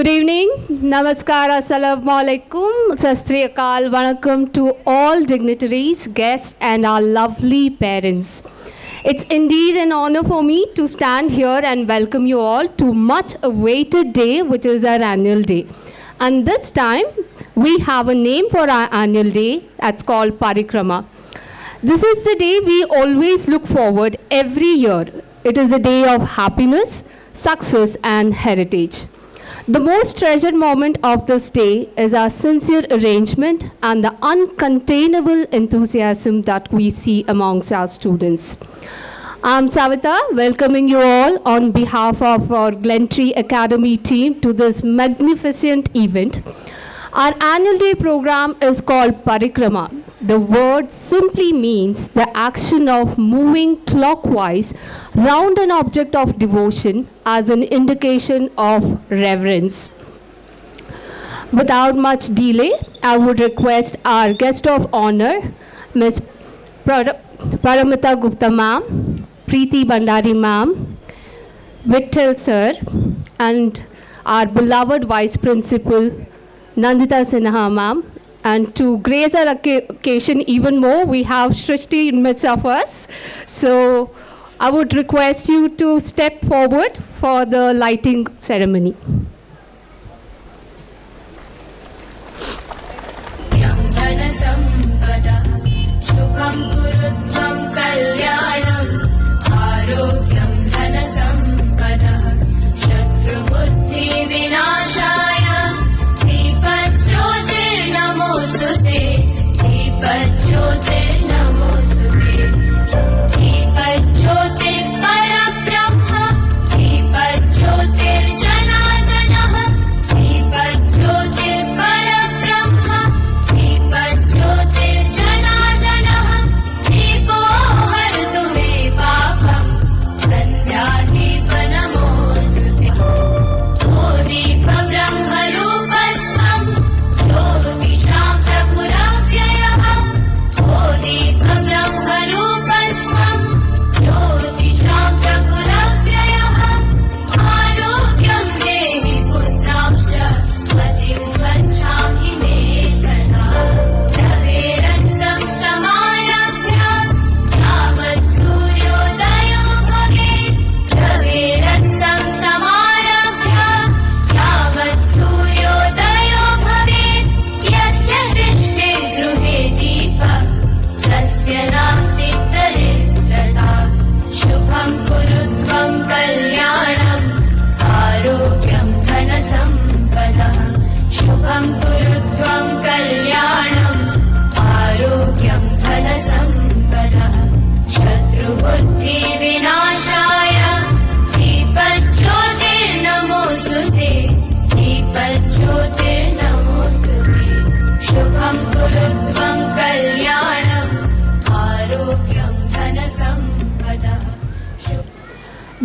Good evening, Namaskar, Assalamu alaikum, Sastri Akal, Vanakkam to all dignitaries, guests, and our lovely parents. It's indeed an honor for me to stand here and welcome you all to much awaited day, which is our annual day. And this time, we have a name for our annual day that's called Parikrama. This is the day we always look forward every year. It is a day of happiness, success, and heritage. The most treasured moment of this day is our sincere arrangement and the uncontainable enthusiasm that we see amongst our students. I'm Savita, welcoming you all on behalf of our Glentree Academy team to this magnificent event. Our annual day program is called Parikrama. The word simply means the action of moving clockwise round an object of devotion as an indication of reverence. Without much delay, I would request our guest of honor, Ms. Paramita Gupta ma'am, Preeti Bandari ma'am, Vittal sir, and our beloved Vice Principal, Nandita Sinha ma'am. And to grace our occasion even more, we have Shrishti in midst of us. So I would request you to step forward for the lighting ceremony.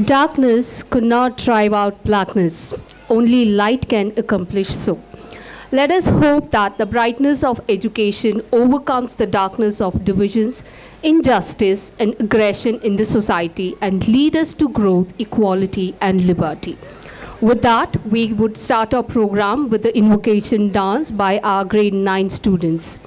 Darkness could not drive out blackness. Only light can accomplish so. Let us hope that the brightness of education overcomes the darkness of divisions, injustice, and aggression in the society and lead us to growth, equality, and liberty. With that, we would start our program with the invocation dance by our grade 9 students.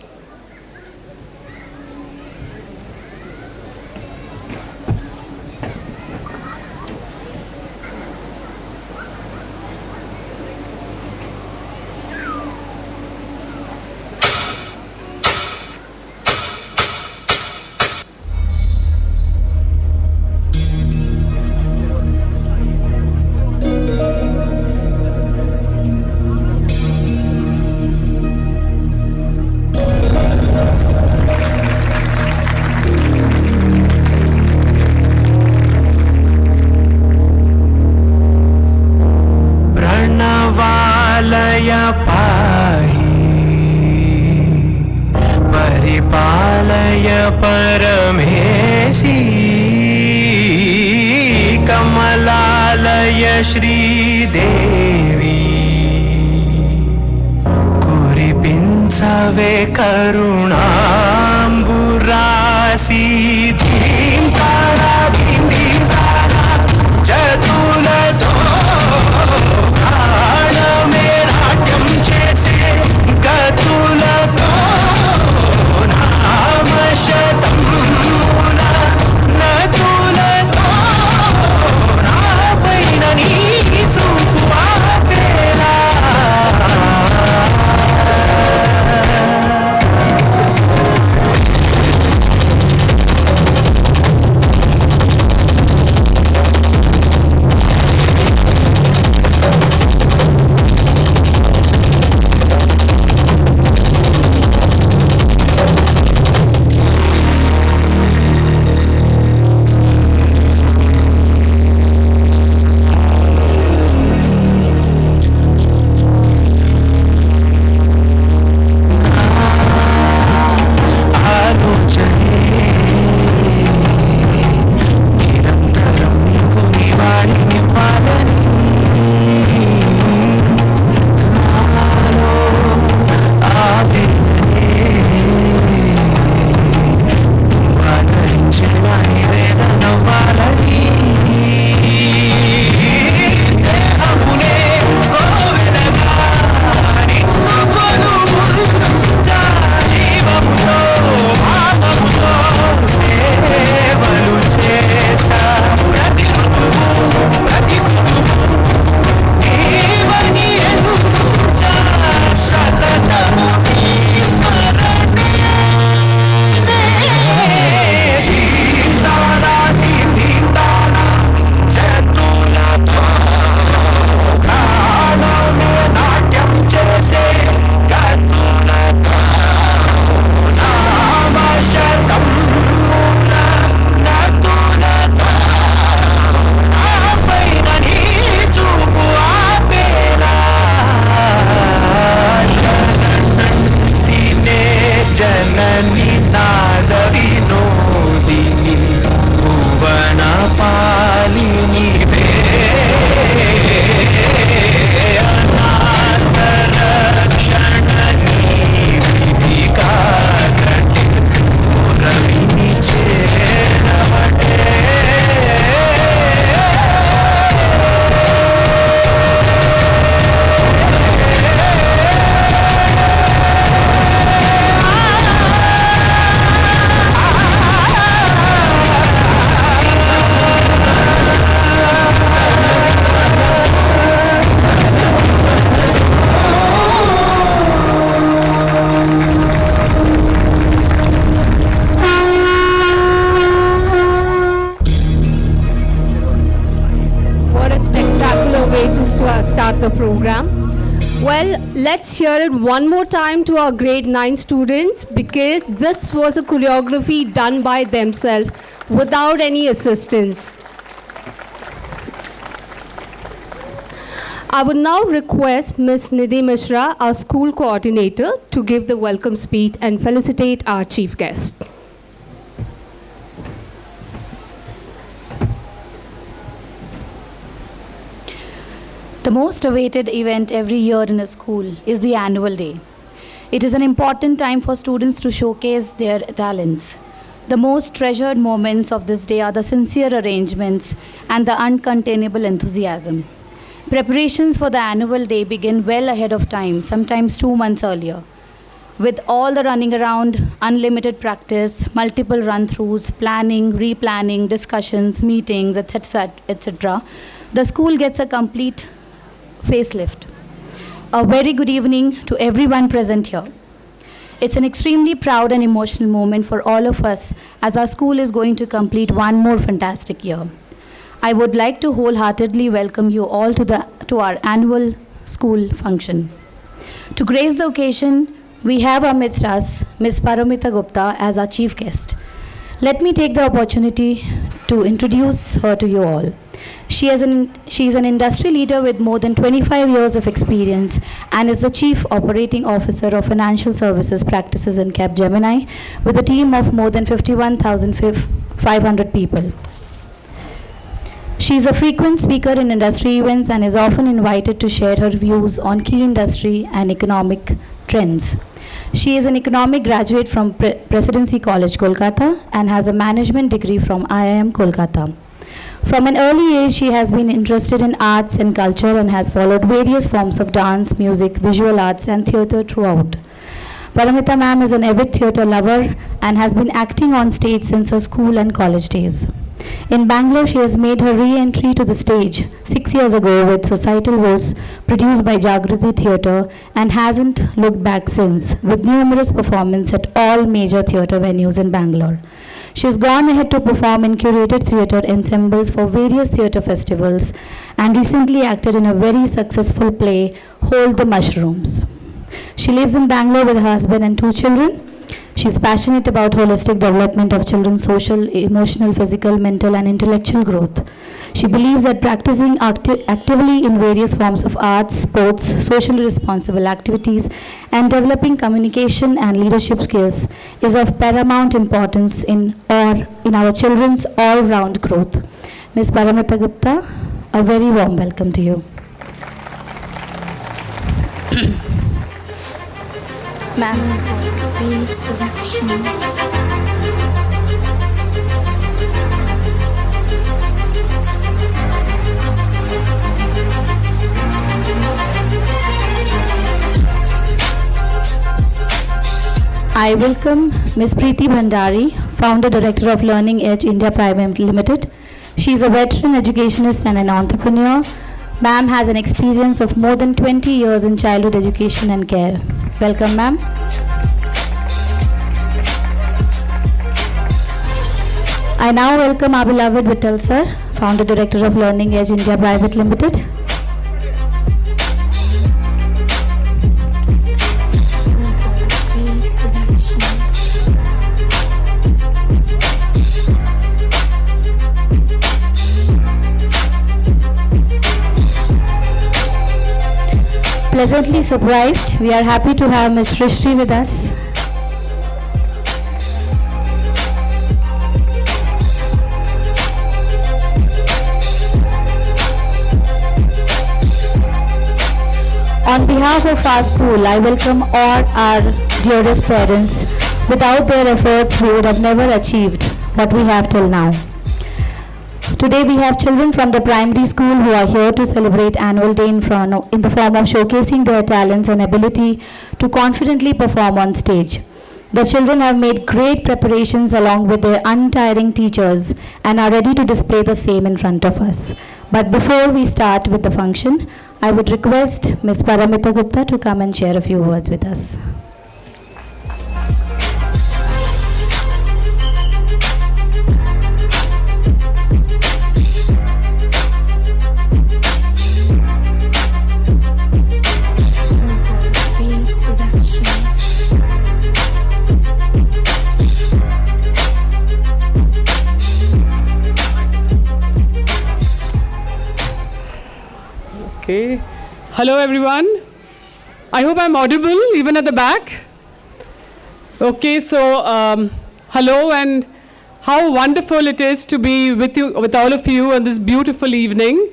परिपालय परमेशी Kamalalaya Sridevi कुरिपिंचवे करुणाम्बुरासी धीं Tara चतुलतो प्राणमे to start the program. Well, let's hear it one more time to our grade 9 students, because this was a choreography done by themselves without any assistance. I would now request Ms. Nidhi Mishra, our school coordinator, to give the welcome speech and felicitate our chief guest. The most awaited event every year in a school is the annual day. It is an important time for students to showcase their talents. The most treasured moments of this day are the sincere arrangements and the uncontainable enthusiasm. Preparations for the annual day begin well ahead of time, sometimes 2 months earlier. With all the running around, unlimited practice, multiple run-throughs, planning, replanning, discussions, meetings, etc., the school gets a complete facelift. A very good evening to everyone present here. It's an extremely proud and emotional moment for all of us, as our school is going to complete one more fantastic year. I would like to wholeheartedly welcome you all to our annual school function. To grace the occasion, we have amidst us Ms. Paramita Gupta as our chief guest. Let me take the opportunity to introduce her to you all. She is an industry leader with more than 25 years of experience and is the Chief Operating Officer of Financial Services Practices in Capgemini with a team of more than 51,500 people. She is a frequent speaker in industry events and is often invited to share her views on key industry and economic trends. She is an economic graduate from Presidency College, Kolkata, and has a management degree from IIM Kolkata. From an early age, she has been interested in arts and culture and has followed various forms of dance, music, visual arts, and theatre throughout. Paramita ma'am is an avid theatre lover and has been acting on stage since her school and college days. In Bangalore, she has made her re-entry to the stage 6 years ago with Societal Woes produced by Jagriti Theatre and hasn't looked back since, with numerous performances at all major theatre venues in Bangalore. She has gone ahead to perform in curated theatre ensembles for various theatre festivals and recently acted in a very successful play, Hold the Mushrooms. She lives in Bangalore with her husband and 2 children. She is passionate about holistic development of children's social, emotional, physical, mental, and intellectual growth. She believes that practicing actively in various forms of arts, sports, socially responsible activities, and developing communication and leadership skills is of paramount importance in our children's all-round growth. Ms. Paramita Gupta, a very warm welcome to you. Ma'am. I welcome Ms. Preeti Bhandari, Founder Director of Learning Edge India Private Limited. She is a veteran educationist and an entrepreneur. Ma'am has an experience of more than 20 years in childhood education and care. Welcome, ma'am. I now welcome our beloved Vittal sir, Founder Director of Learning Edge India Private Limited. Pleasantly surprised, we are happy to have Ms. Srishti with us. On behalf of our school, I welcome all our dearest parents. Without their efforts, we would have never achieved what we have till now. Today we have children from the primary school who are here to celebrate annual day in the form of showcasing their talents and ability to confidently perform on stage. The children have made great preparations along with their untiring teachers and are ready to display the same in front of us. But before we start with the function, I would request Ms. Paramita Gupta to come and share a few words with us. Okay. Hello, everyone. I hope I'm audible, even at the back. Okay, so hello, and how wonderful it is to be with you, with all of you on this beautiful evening.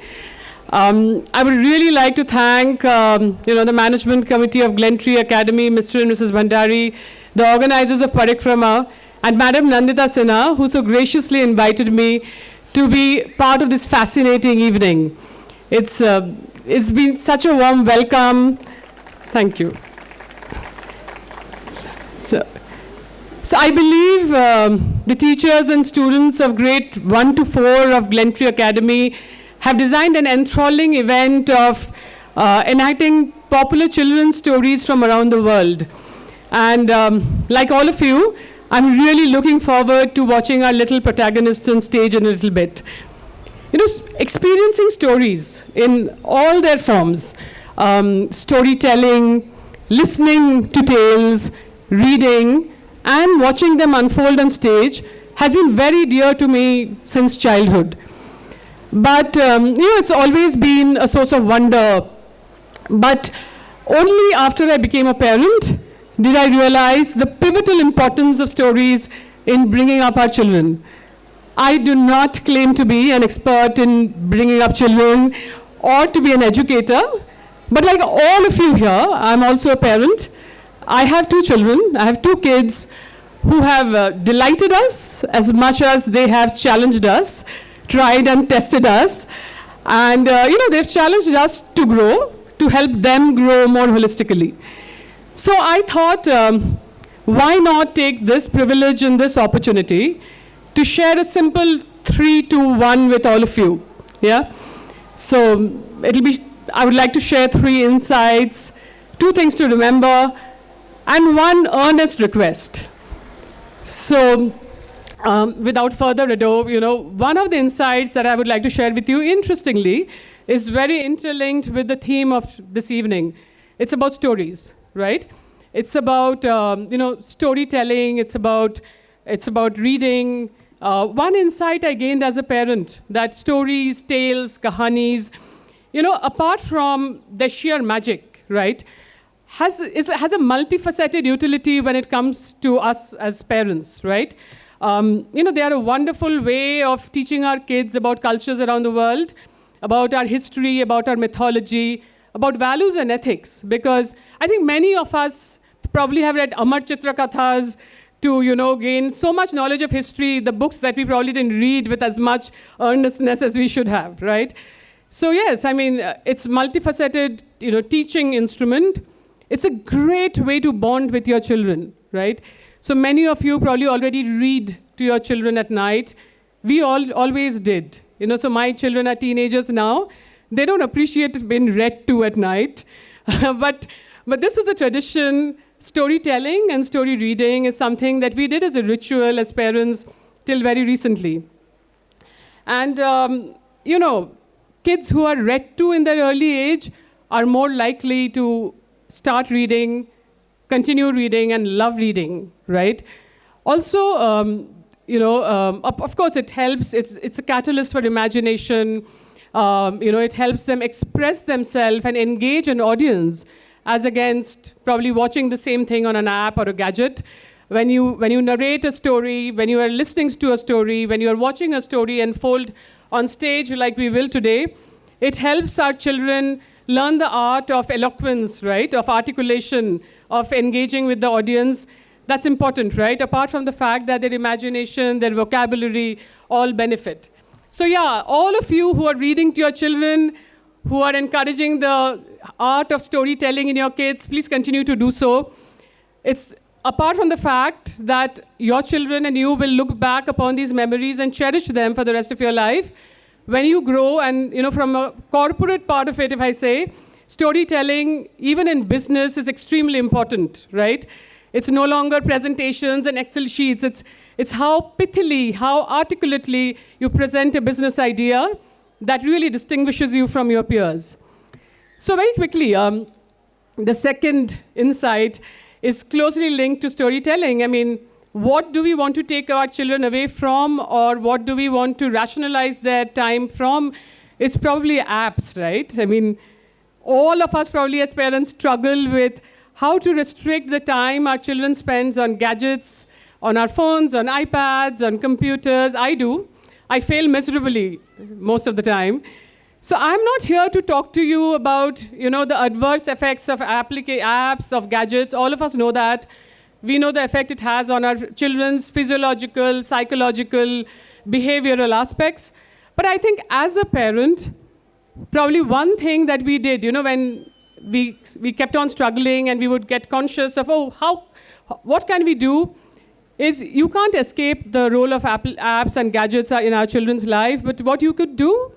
I would really like to thank, the management committee of Glentree Academy, Mr. and Mrs. Bhandari, the organizers of Parikrama, and Madam Nandita Sinha, who so graciously invited me to be part of this fascinating evening. It's been such a warm welcome. Thank you. So I believe the teachers and students of grade 1 to 4 of Glentree Academy have designed an enthralling event of enacting popular children's stories from around the world. And like all of you, I'm really looking forward to watching our little protagonists on stage in a little bit. Experiencing stories in all their forms, storytelling, listening to tales, reading, and watching them unfold on stage has been very dear to me since childhood. But, it's always been a source of wonder. But only after I became a parent did I realize the pivotal importance of stories in bringing up our children. I do not claim to be an expert in bringing up children or to be an educator, but like all of you here, I'm also a parent. I have 2 children. I have 2 kids who have delighted us as much as they have challenged us, tried and tested us. And, they've challenged us to grow, to help them grow more holistically. So I thought, why not take this privilege and this opportunity to share a simple 3, 2, 1 with all of you. Yeah? So I would like to share 3 insights, 2 things to remember, and 1 earnest request. So without further ado, one of the insights that I would like to share with you, interestingly, is very interlinked with the theme of this evening. It's about stories, right? It's about, storytelling. It's about reading. One insight I gained as a parent, that stories, tales, kahanis, apart from the sheer magic, right, has a multifaceted utility when it comes to us as parents, right? They are a wonderful way of teaching our kids about cultures around the world, about our history, about our mythology, about values and ethics. Because I think many of us probably have read Amar Chitra Kathas to, gain so much knowledge of history, the books that we probably didn't read with as much earnestness as we should have, right? So yes, it's multifaceted, teaching instrument. It's a great way to bond with your children, right? So many of you probably already read to your children at night. We always did. So my children are teenagers now. They don't appreciate being read to at night. but this is a tradition. Storytelling and story reading is something that we did as a ritual as parents till very recently. And, kids who are read to in their early age are more likely to start reading, continue reading, and love reading, right? Also, of course, it helps. It's a catalyst for imagination. It helps them express themselves and engage an audience, as against probably watching the same thing on an app or a gadget. When you narrate a story, when you are listening to a story, when you are watching a story unfold on stage like we will today, it helps our children learn the art of eloquence, right? Of articulation, of engaging with the audience. That's important, right? Apart from the fact that their imagination, their vocabulary, all benefit. So yeah, all of you who are reading to your children, who are encouraging the art of storytelling in your kids, please continue to do so. It's apart from the fact that your children and you will look back upon these memories and cherish them for the rest of your life. When you grow, and from a corporate part of it, if I say, storytelling, even in business, is extremely important, right? It's no longer presentations and Excel sheets. It's how pithily, how articulately you present a business idea that really distinguishes you from your peers. So very quickly, the second insight is closely linked to storytelling. What do we want to take our children away from, or what do we want to rationalize their time from, is probably apps, right? all of us probably as parents struggle with how to restrict the time our children spends on gadgets, on our phones, on iPads, on computers. I do. I fail miserably most of the time. So I'm not here to talk to you about, the adverse effects of apps, of gadgets. All of us know that. We know the effect it has on our children's physiological, psychological, behavioral aspects. But I think as a parent, probably one thing that we did, when we kept on struggling and we would get conscious of, what can we do, is you can't escape the role of apps and gadgets in our children's life. But what you could do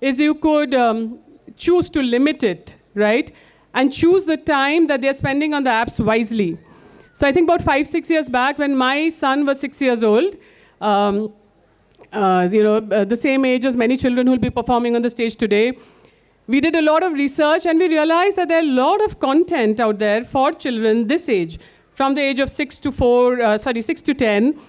is you could choose to limit it, right? And choose the time that they're spending on the apps wisely. So I think about 5-6 years back, when my son was 6 years old, the same age as many children who will be performing on the stage today, we did a lot of research and we realized that there are a lot of content out there for children this age, from the age of 6 to 10,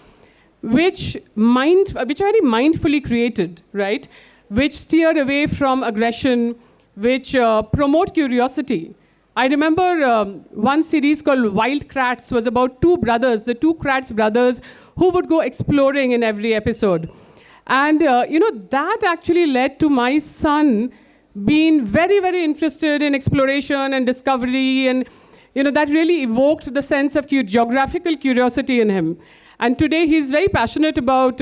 which are very mindfully created, right? Which steer away from aggression, which promote curiosity. I remember one series called Wild Kratts was about two brothers, the two Kratts brothers, who would go exploring in every episode. And, that actually led to my son being very, very interested in exploration and discovery. And, that really evoked the sense of geographical curiosity in him. And today he's very passionate about,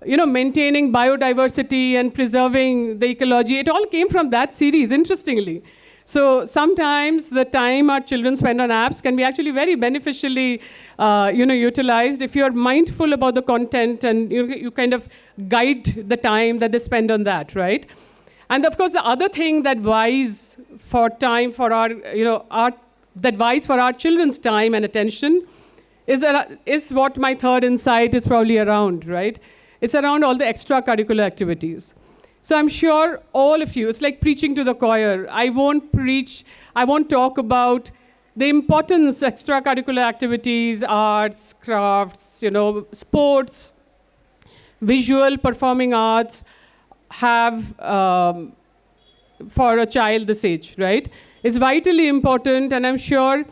maintaining biodiversity and preserving the ecology. It all came from that series, interestingly. So sometimes the time our children spend on apps can be actually very beneficially, utilized if you're mindful about the content and you kind of guide the time that they spend on that, right? And of course, the other thing that vies for time for that vies for our children's time and attention is what my third insight is probably around, right? It's around all the extracurricular activities. So I'm sure all of you, it's like preaching to the choir. I won't talk about the importance extracurricular activities, arts, crafts, sports, visual, performing arts have for a child this age, right? It's vitally important, and I'm sure,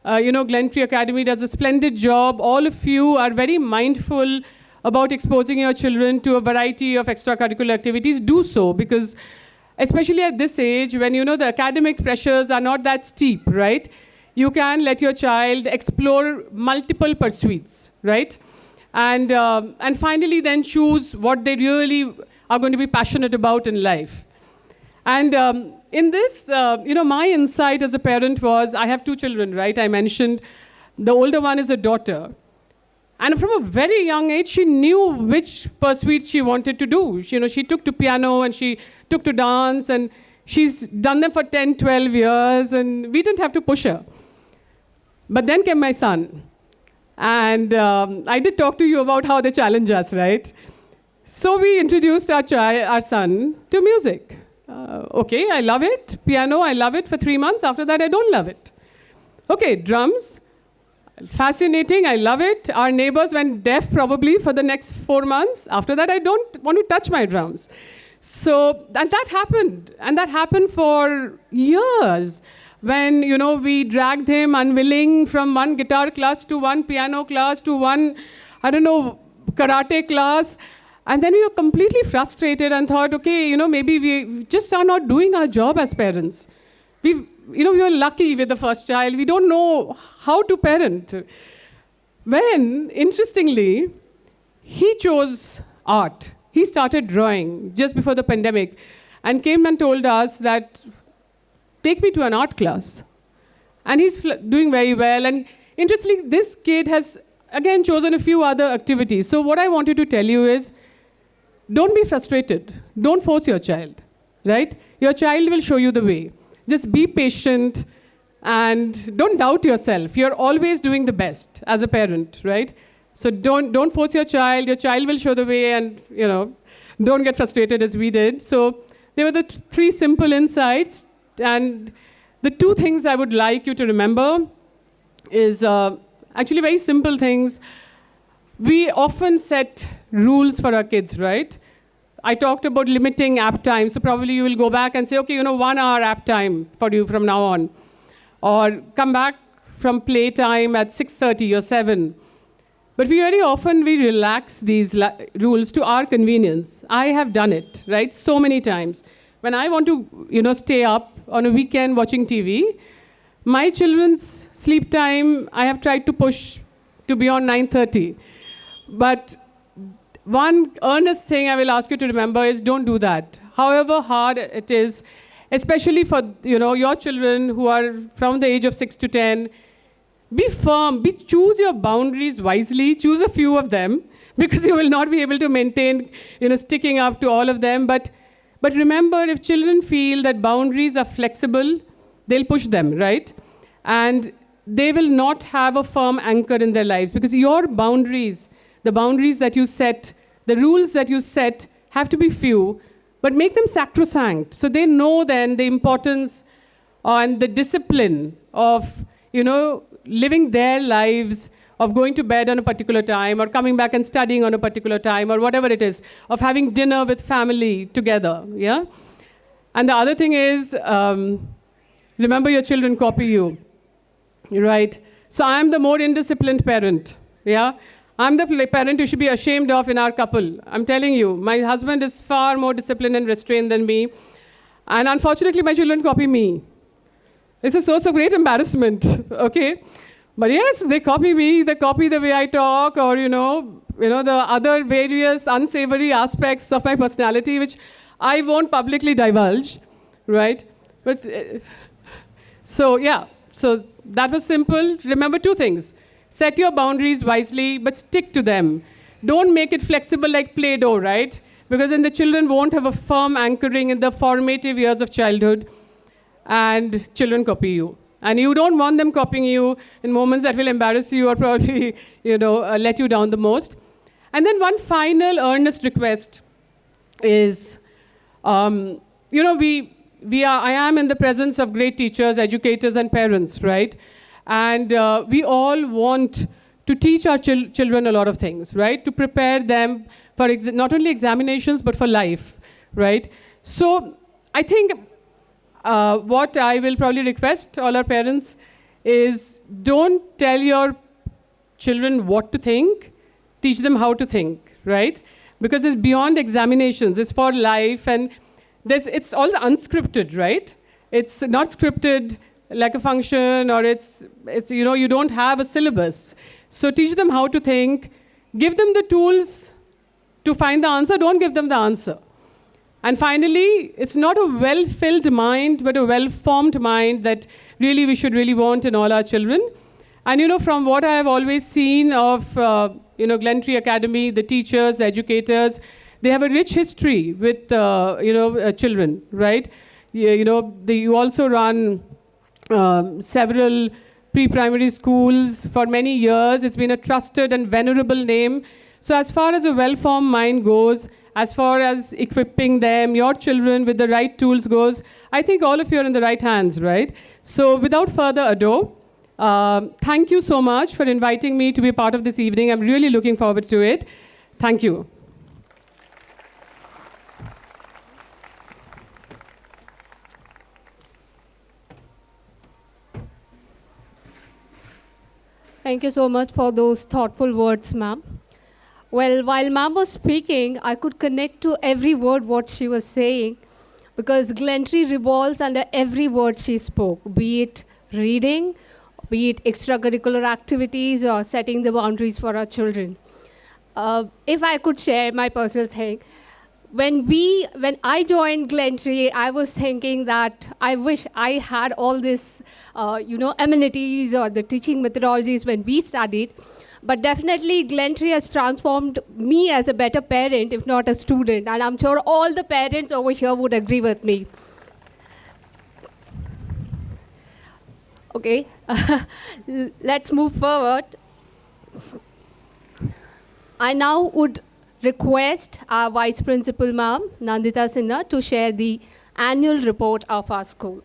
Glentree Academy does a splendid job. All of you are very mindful about exposing your children to a variety of extracurricular activities. Do so, because especially at this age, when the academic pressures are not that steep, right? You can let your child explore multiple pursuits, right? And finally then choose what they really are going to be passionate about in life. And in this, my insight as a parent was, I have two children, right? I mentioned the older one is a daughter. And from a very young age, she knew which pursuits she wanted to do. She took to piano and she took to dance, and she's done them for 10, 12 years, and we didn't have to push her. But then came my son. And I did talk to you about how they challenge us, right? So we introduced our son to music. Okay, I love it. Piano, I love it for 3 months. After that, I don't love it. Okay, drums. Fascinating, I love it. Our neighbors went deaf probably for the next 4 months. After that, I don't want to touch my drums. So, and that happened. And that happened for years. When, we dragged him unwilling from one guitar class to one piano class to one, karate class. And then we were completely frustrated and thought, okay, maybe we just are not doing our job as parents. We were lucky with the first child. We don't know how to parent. When, interestingly, he chose art. He started drawing just before the pandemic and came and told us that, take me to an art class. And he's doing very well. And interestingly, this kid has, again, chosen a few other activities. So what I wanted to tell you is, don't be frustrated. Don't force your child, right? Your child will show you the way. Just be patient and don't doubt yourself. You're always doing the best as a parent, right? So don't force your child. Your child will show the way, and don't get frustrated as we did. So there were the 3 simple insights, and the 2 things I would like you to remember is actually very simple things. We often set rules for our kids, right? I talked about limiting app time. So probably you will go back and say, okay, 1 hour app time for you from now on. Or come back from playtime at 6:30 or 7. But very often we relax these rules to our convenience. I have done it, right? So many times. When I want to, stay up on a weekend watching TV, my children's sleep time, I have tried to push to beyond 9:30. But one earnest thing I will ask you to remember is don't do that. However hard it is, especially for your children who are from the age of 6 to 10, be firm, choose your boundaries wisely, choose a few of them, because you will not be able to maintain, sticking up to all of them. But remember, if children feel that boundaries are flexible, they'll push them, right? And they will not have a firm anchor in their lives, because your boundaries, the boundaries that you set, the rules that you set have to be few, but make them sacrosanct. So they know then the importance and the discipline of, living their lives, of going to bed on a particular time or coming back and studying on a particular time or whatever it is, of having dinner with family together, yeah? And the other thing is, remember your children copy you, right? So I'm the more indisciplined parent, yeah? I'm the parent you should be ashamed of in our couple. I'm telling you, my husband is far more disciplined and restrained than me. And unfortunately, my children copy me. It's a source of great embarrassment, okay? But yes, they copy me, they copy the way I talk, or, the other various unsavory aspects of my personality, which I won't publicly divulge, right? But, so that was simple. Remember two things. Set your boundaries wisely, but stick to them. Don't make it flexible like Play-Doh, right? Because then the children won't have a firm anchoring in the formative years of childhood, and children copy you. And you don't want them copying you in moments that will embarrass you or probably, let you down the most. And then one final earnest request is, I am in the presence of great teachers, educators, and parents, right? And we all want to teach our children a lot of things, right? To prepare them for not only examinations, but for life, right? So I think what I will probably request all our parents is don't tell your children what to think, teach them how to think, right? Because it's beyond examinations, it's for life, and it's all unscripted, right? It's not scripted like a function, or it's you don't have a syllabus. So teach them how to think, give them the tools to find the answer, don't give them the answer. And finally, it's not a well-filled mind, but a well-formed mind that really we should really want in all our children. And from what I have always seen of Glentree Academy, the teachers, the educators, they have a rich history with children, right? You also run several pre-primary schools for many years. It's been a trusted and venerable name. So as far as a well-formed mind goes, as far as equipping them, your children, with the right tools goes, I think all of you are in the right hands, right? So without further ado, thank you so much for inviting me to be a part of this evening. I'm really looking forward to it. Thank you. Thank you so much for those thoughtful words, ma'am. Well, while ma'am was speaking, I could connect to every word what she was saying, because Glentree revolves under every word she spoke, be it reading, be it extracurricular activities, or setting the boundaries for our children. If I could share my personal thing, when I joined Glentree, I was thinking that I wish I had all this, amenities or the teaching methodologies when we studied. But definitely, Glentree has transformed me as a better parent, if not a student. And I'm sure all the parents over here would agree with me. Okay, let's move forward. I now would request our Vice Principal, ma'am, Nandita Sinha, to share the annual report of our school.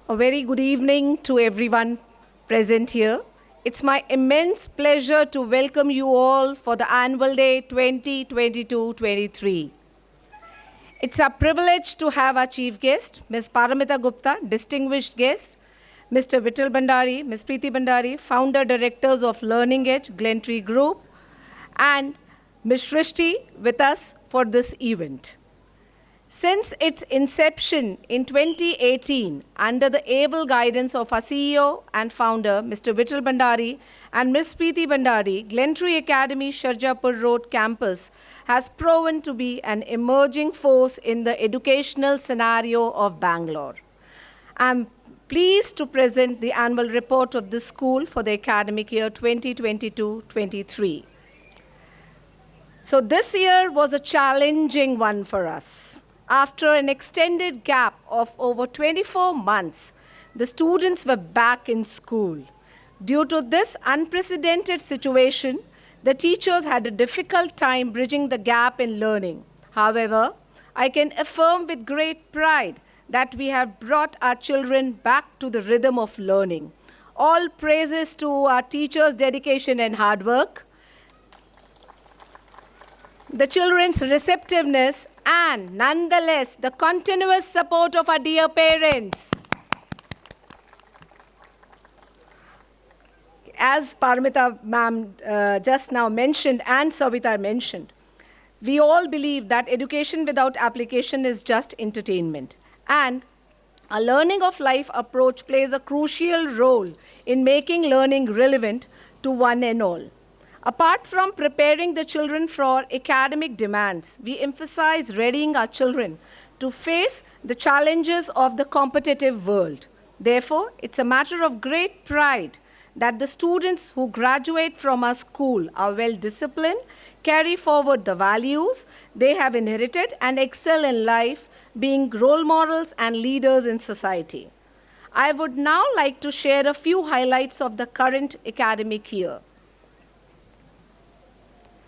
A very good evening to everyone present here. It's my immense pleasure to welcome you all for the Annual Day 2022-23. It's a privilege to have our chief guest, Ms. Paramita Gupta, distinguished guest, Mr. Vittal Bhandari, Ms. Preeti Bhandari, founder directors of Learning Edge, Glentree Group, and Ms. Shrishti with us for this event. Since its inception in 2018, under the able guidance of our CEO and founder, Mr. Vittal Bhandari and Ms. Preeti Bhandari, Glentree Academy Sarjapur Road campus has proven to be an emerging force in the educational scenario of Bangalore. I'm pleased to present the annual report of this school for the academic year 2022-23. So this year was a challenging one for us. After an extended gap of over 24 months, the students were back in school. Due to this unprecedented situation, the teachers had a difficult time bridging the gap in learning. However, I can affirm with great pride that we have brought our children back to the rhythm of learning. All praises to our teachers' dedication and hard work, the children's receptiveness, and nonetheless, the continuous support of our dear parents. As Paramita ma'am just now mentioned and Savita mentioned, we all believe that education without application is just entertainment. And a learning of life approach plays a crucial role in making learning relevant to one and all. Apart from preparing the children for academic demands, we emphasize readying our children to face the challenges of the competitive world. Therefore, it's a matter of great pride that the students who graduate from our school are well disciplined, carry forward the values they have inherited, and excel in life, being role models and leaders in society. I would now like to share a few highlights of the current academic year.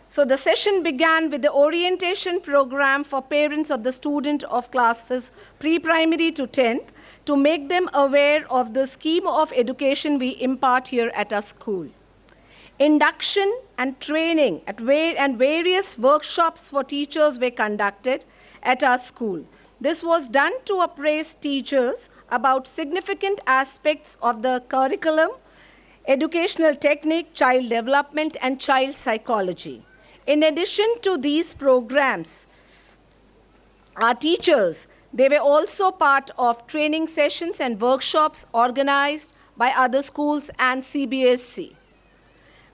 So the session began with the orientation program for parents of the student of classes pre-primary to 10th to make them aware of the scheme of education we impart here at our school. Induction and training and various workshops for teachers were conducted at our school. This was done to appraise teachers about significant aspects of the curriculum, educational technique, child development, and child psychology. In addition to these programs, our teachers, they were also part of training sessions and workshops organized by other schools and CBSC.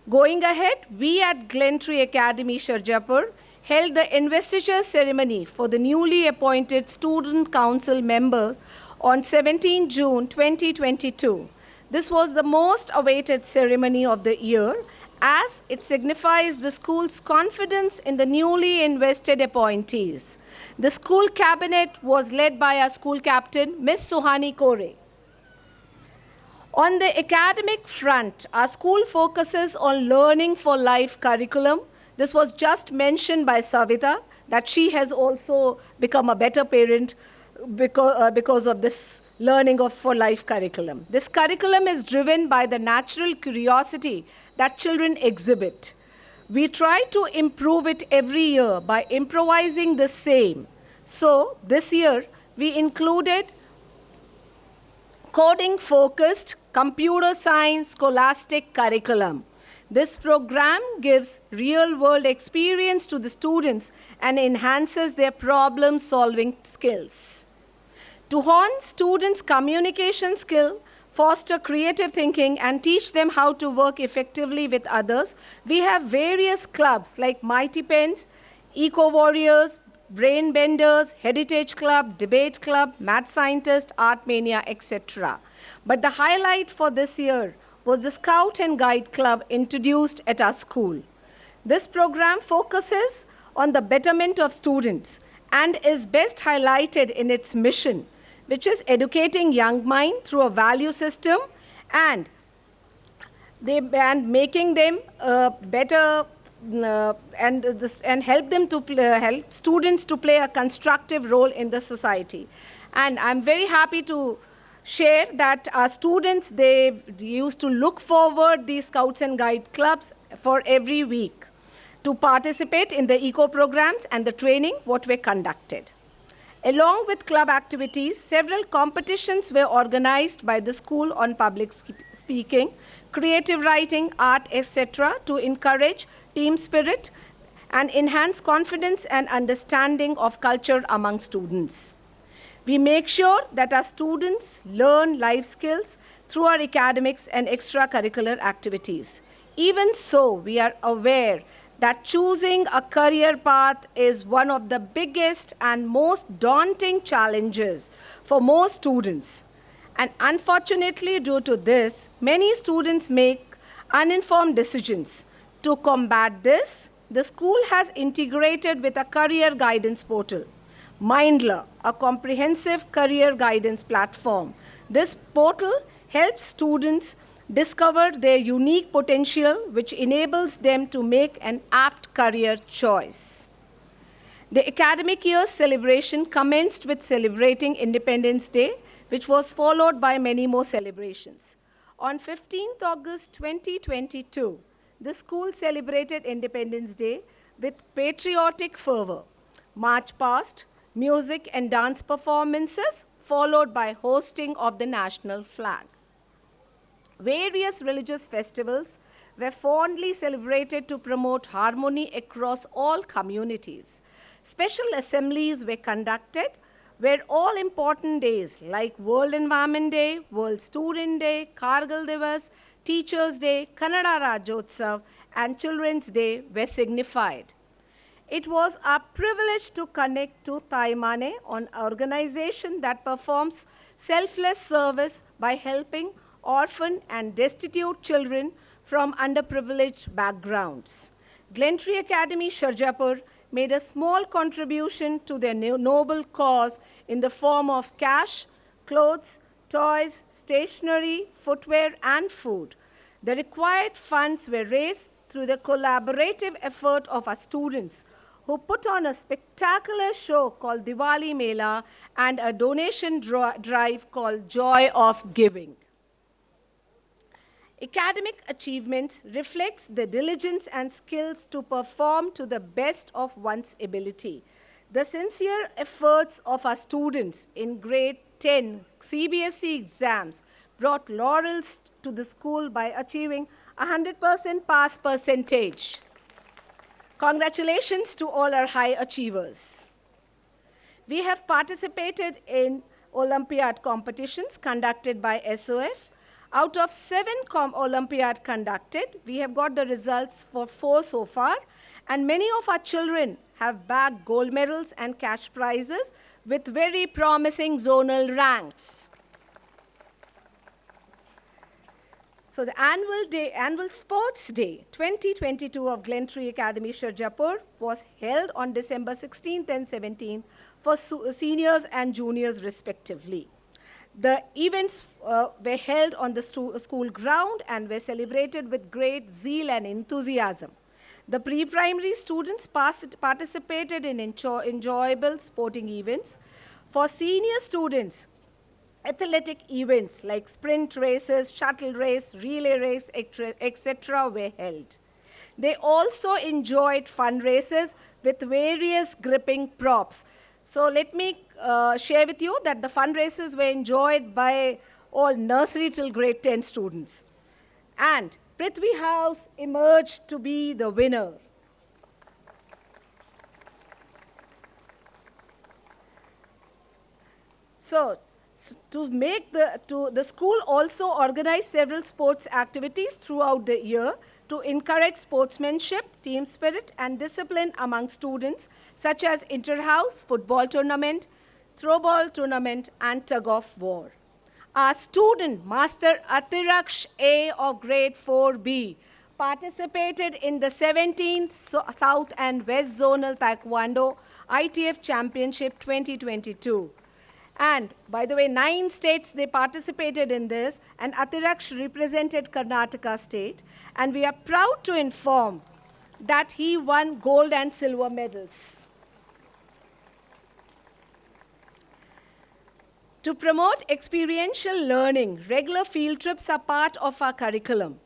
Going ahead, we at Glentree Academy Sarjapur held the investiture ceremony for the newly appointed Student Council members on 17 June 2022. This was the most awaited ceremony of the year, as it signifies the school's confidence in the newly invested appointees. The school cabinet was led by our school captain, Ms. Suhani Kore. On the academic front, our school focuses on learning for life curriculum. This was just mentioned by Savita, that she has also become a better parent because of this learning for life curriculum. This curriculum is driven by the natural curiosity that children exhibit. We try to improve it every year by improvising the same. So this year, we included coding-focused computer science scholastic curriculum. This program gives real-world experience to the students and enhances their problem-solving skills. To hone students' communication skill, foster creative thinking, and teach them how to work effectively with others, we have various clubs like Mighty Pens, Eco Warriors, Brain Benders, Heritage Club, Debate Club, Mad Scientist, Art Mania, etc. But the highlight for this year was the Scout and Guide Club introduced at our school. This program focuses on the betterment of students and is best highlighted in its mission, which is educating young mind through a value system and making them better and help students to play a constructive role in the society. And I'm very happy to share that our students, they used to look forward these Scouts and Guide clubs for every week to participate in the eco programs and the training what were conducted. Along with club activities, several competitions were organized by the school on public speaking, creative writing, art, etc. to encourage team spirit and enhance confidence and understanding of culture among students. We make sure that our students learn life skills through our academics and extracurricular activities. Even so, we are aware that choosing a career path is one of the biggest and most daunting challenges for most students. And unfortunately, due to this, many students make uninformed decisions. To combat this, the school has integrated with a career guidance portal, Mindler, a comprehensive career guidance platform. This portal helps students discover their unique potential, which enables them to make an apt career choice. The academic year's celebration commenced with celebrating Independence Day, which was followed by many more celebrations. On 15th August 2022, the school celebrated Independence Day with patriotic fervor. March past, music and dance performances, followed by hosting of the national flag. Various religious festivals were fondly celebrated to promote harmony across all communities. Special assemblies were conducted where all important days like World Environment Day, World Student Day, Kargil Divas, Teachers' Day, Kannada Rajyotsav, and Children's Day were signified. It was a privilege to connect to Taimane, an organization that performs selfless service by helping orphan and destitute children from underprivileged backgrounds. Glentree Academy Sarjapur made a small contribution to their noble cause in the form of cash, clothes, toys, stationery, footwear, and food. The required funds were raised through the collaborative effort of our students, who put on a spectacular show called Diwali Mela and a donation drive called Joy of Giving. Academic achievements reflects the diligence and skills to perform to the best of one's ability. The sincere efforts of our students in grade 10 CBSE exams brought laurels to the school by achieving 100% pass percentage. Congratulations to all our high achievers. We have participated in Olympiad competitions conducted by SOF. Out of 7 Olympiad conducted, we have got the results for 4 so far, and many of our children have bagged gold medals and cash prizes with very promising zonal ranks. So the annual Sports Day 2022 of Glentree Academy Sarjapur was held on December 16th and 17th for seniors and juniors respectively. The events were held on the school ground and were celebrated with great zeal and enthusiasm. The pre-primary students participated in enjoyable sporting events. For senior students, athletic events like sprint races, shuttle race, relay race, etc. were held. They also enjoyed fun races with various gripping props. So let me share with you that the fun races were enjoyed by all nursery till grade 10 students. And Prithvi House emerged to be the winner. So the school also organized several sports activities throughout the year to encourage sportsmanship, team spirit, and discipline among students, such as inter-house football tournament, throwball tournament, and tug-of-war. Our student, Master Atiraksh A of grade 4B, participated in the 17th South and West Zonal Taekwondo ITF Championship 2022. And by the way, 9 states they participated in this, and Atiraksh represented Karnataka state. And we are proud to inform that he won gold and silver medals. To promote experiential learning, regular field trips are part of our curriculum.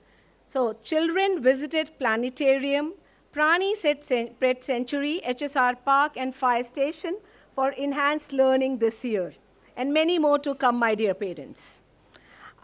So children visited planetarium, Prani Pet Sanctuary, HSR Park, and Fire Station for enhanced learning this year. And many more to come, my dear parents.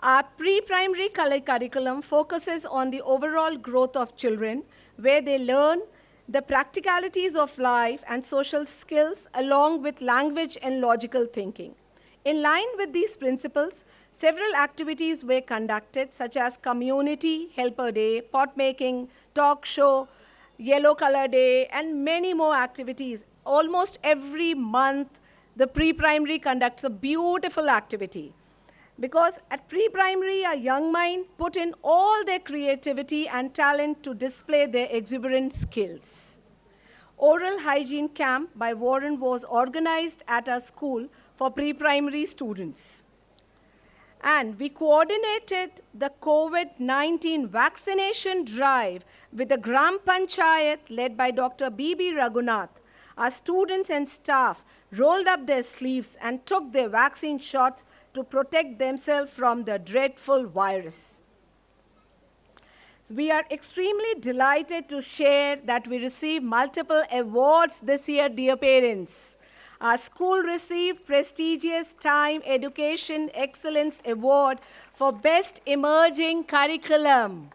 Our pre-primary curriculum focuses on the overall growth of children, where they learn the practicalities of life and social skills along with language and logical thinking. In line with these principles, several activities were conducted, such as Community Helper Day, pot making, talk show, Yellow Color Day, and many more activities. Almost every month, the pre-primary conducts a beautiful activity. Because at pre-primary, our young mind put in all their creativity and talent to display their exuberant skills. Oral hygiene camp by Warren was organized at our school for pre-primary students. And we coordinated the COVID-19 vaccination drive with the Gram Panchayat led by Dr. B.B. Raghunath. Our students and staff rolled up their sleeves and took their vaccine shots to protect themselves from the dreadful virus. We are extremely delighted to share that we received multiple awards this year, dear parents. Our school received prestigious Time Education Excellence Award for Best Emerging Curriculum.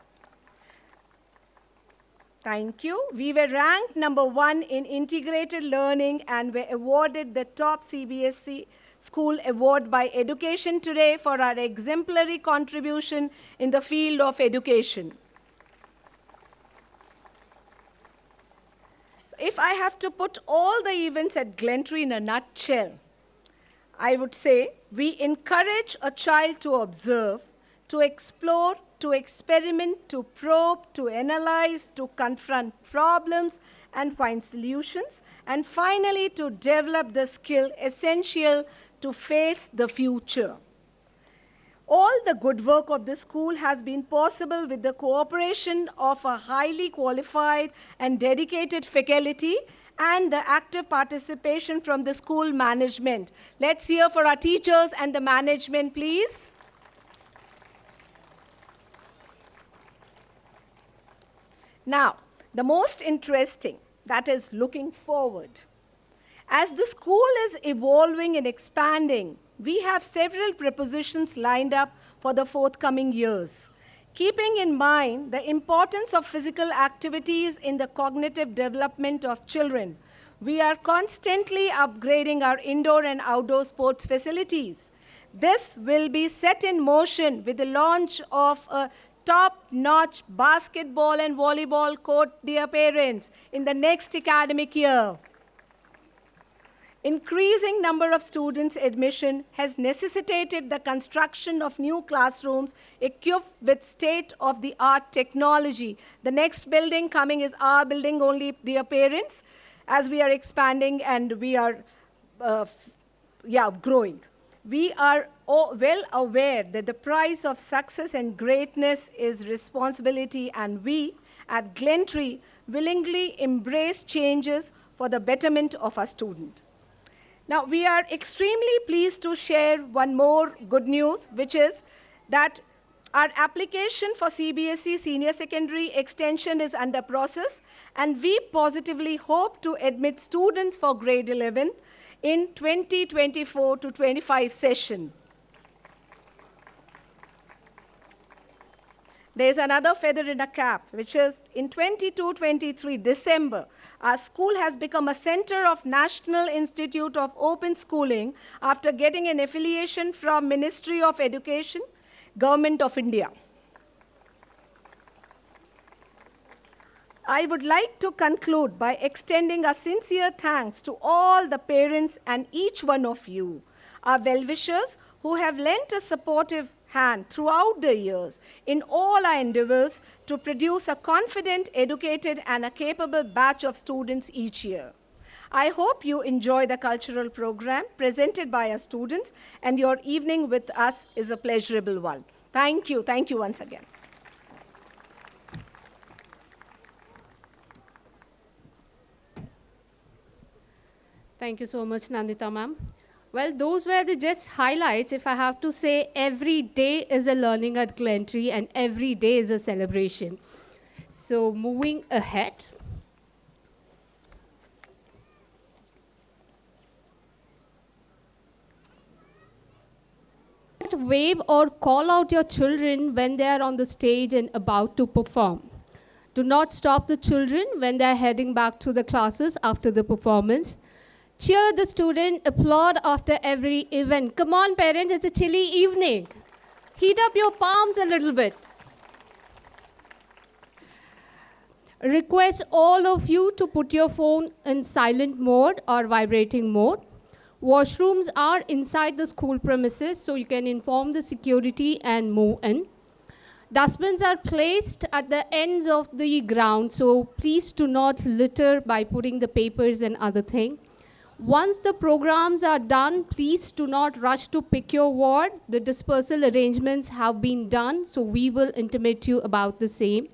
Thank you. We were ranked number 1 in integrated learning and were awarded the top CBSE School Award by Education Today for our exemplary contribution in the field of education. If I have to put all the events at Glentree in a nutshell, I would say we encourage a child to observe, to explore, to experiment, to probe, to analyze, to confront problems and find solutions, and finally to develop the skill essential to face the future. All the good work of the school has been possible with the cooperation of a highly qualified and dedicated faculty and the active participation from the school management. Let's hear for our teachers and the management, please. Now, the most interesting, that is looking forward. As the school is evolving and expanding, we have several propositions lined up for the forthcoming years. Keeping in mind the importance of physical activities in the cognitive development of children, we are constantly upgrading our indoor and outdoor sports facilities. This will be set in motion with the launch of a top-notch basketball and volleyball court, dear parents, in the next academic year. Increasing number of students' admission has necessitated the construction of new classrooms equipped with state-of-the-art technology. The next building coming is our building only, dear parents, as we are expanding and we are growing. We are well aware that the price of success and greatness is responsibility, and we at Glentree willingly embrace changes for the betterment of our student. Now, we are extremely pleased to share one more good news, which is that our application for CBSE Senior Secondary Extension is under process, and we positively hope to admit students for grade 11 in 2024 to 25 session. There's another feather in a cap, which is in 22-23 December, our school has become a center of National Institute of Open Schooling after getting an affiliation from Ministry of Education, Government of India. I would like to conclude by extending a sincere thanks to all the parents and each one of you, our well-wishers who have lent a supportive hand throughout the years in all our endeavors to produce a confident, educated, and a capable batch of students each year. I hope you enjoy the cultural program presented by our students, and your evening with us is a pleasurable one. Thank you. Thank you once again. Thank you so much, Nandita ma'am. Well, those were the just highlights. If I have to say, every day is a learning at Glentree and every day is a celebration. So moving ahead. Wave or call out your children when they are on the stage and about to perform. Do not stop the children when they are heading back to the classes after the performance. Cheer the student, applaud after every event. Come on, parents, it's a chilly evening. Heat up your palms a little bit. Request all of you to put your phone in silent mode or vibrating mode. Washrooms are inside the school premises, so you can inform the security and move in. Dustbins are placed at the ends of the ground, so please do not litter by putting the papers and other things. Once the programs are done, please do not rush to pick your ward. The dispersal arrangements have been done, so we will intimate you about the same.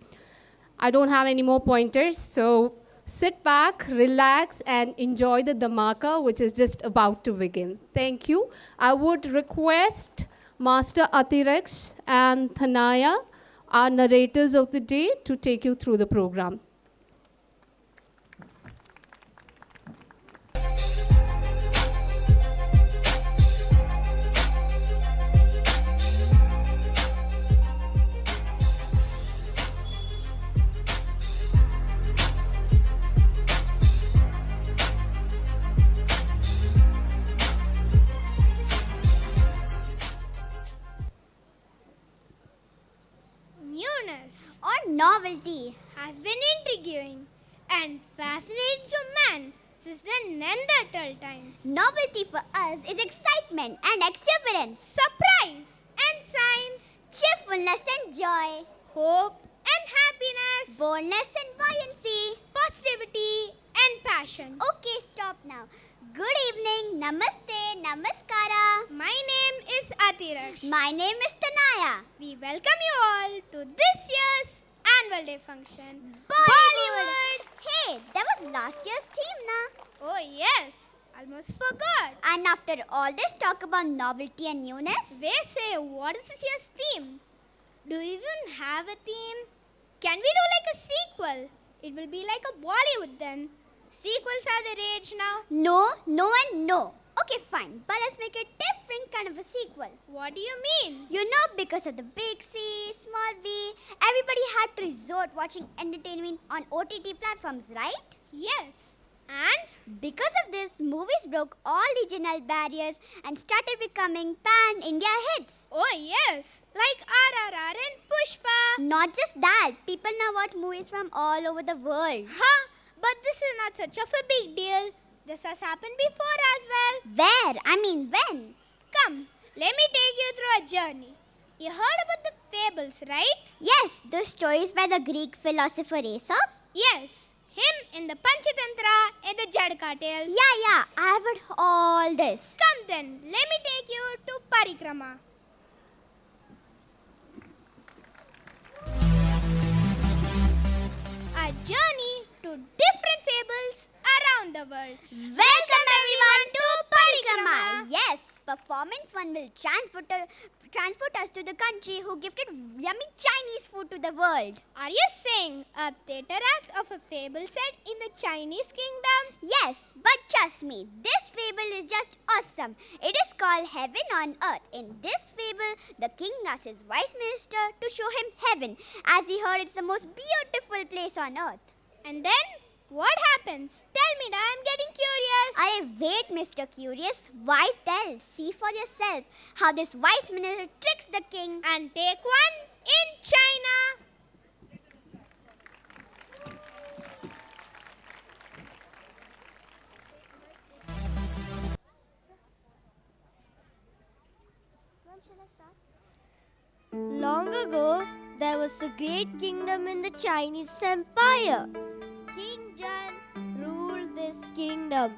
I don't have any more pointers, so sit back, relax, and enjoy the dhamaka, which is just about to begin. Thank you. I would request Master Atirex and Thanaya, our narrators of the day, to take you through the program. Newness or novelty has been intriguing and fascinating to man since the Neanderthal times. Novelty for us is excitement and exuberance, Surprise and science, cheerfulness and joy, hope and happiness, boldness and buoyancy. positivity and passion. Okay, stop now. Good evening, namaste, namaskara. My name is Atiraksh. My name is Tanaya. We welcome you all to this year's annual day function. Bollywood. Hey, that was last year's theme, na? Oh yes, almost forgot. And after all this talk about novelty and newness, They say, what is this year's theme? Do you even have a theme? Can we do like a sequel? It will be like a Bollywood then. Sequels are the rage now. no, and no. Okay, fine, but let's make a different kind of a sequel. What do you mean? You know, because of the big C, small V, everybody had to resort watching entertainment on OTT platforms, right? Yes. And Because of this, movies broke all regional barriers and started becoming pan-India hits. oh yes, like RRR and Pushpa. Not just that, people now watch movies from all over the world. Huh? But this is not such of a big deal. This has happened before as well. Where? I mean, when? Come, let me take you through a journey. You heard about the fables, right? Yes, the stories by the Greek philosopher Aesop. Yes. Him in the Panchatantra and the Jadaka tales. Yeah, I have heard all this. Come then, let me take you to Parikrama. A journey to different fables around the world. Welcome everyone to Parikrama. Yes, performance one will transport us to the country who gifted yummy Chinese food to the world. Are you saying a theatre act of a fable set in the Chinese kingdom? Yes, but trust me, this fable is just awesome. It is called Heaven on Earth. In this fable, the king asks his wise minister to show him heaven, as he heard it's the most beautiful place on earth. And then what happens? Tell me now, I'm getting curious. Wait, Mr. Curious. Wise tell. See for yourself how this wise minister tricks the king. And take one in China. Long ago, there was a great kingdom in the Chinese Empire. King Jan ruled this kingdom.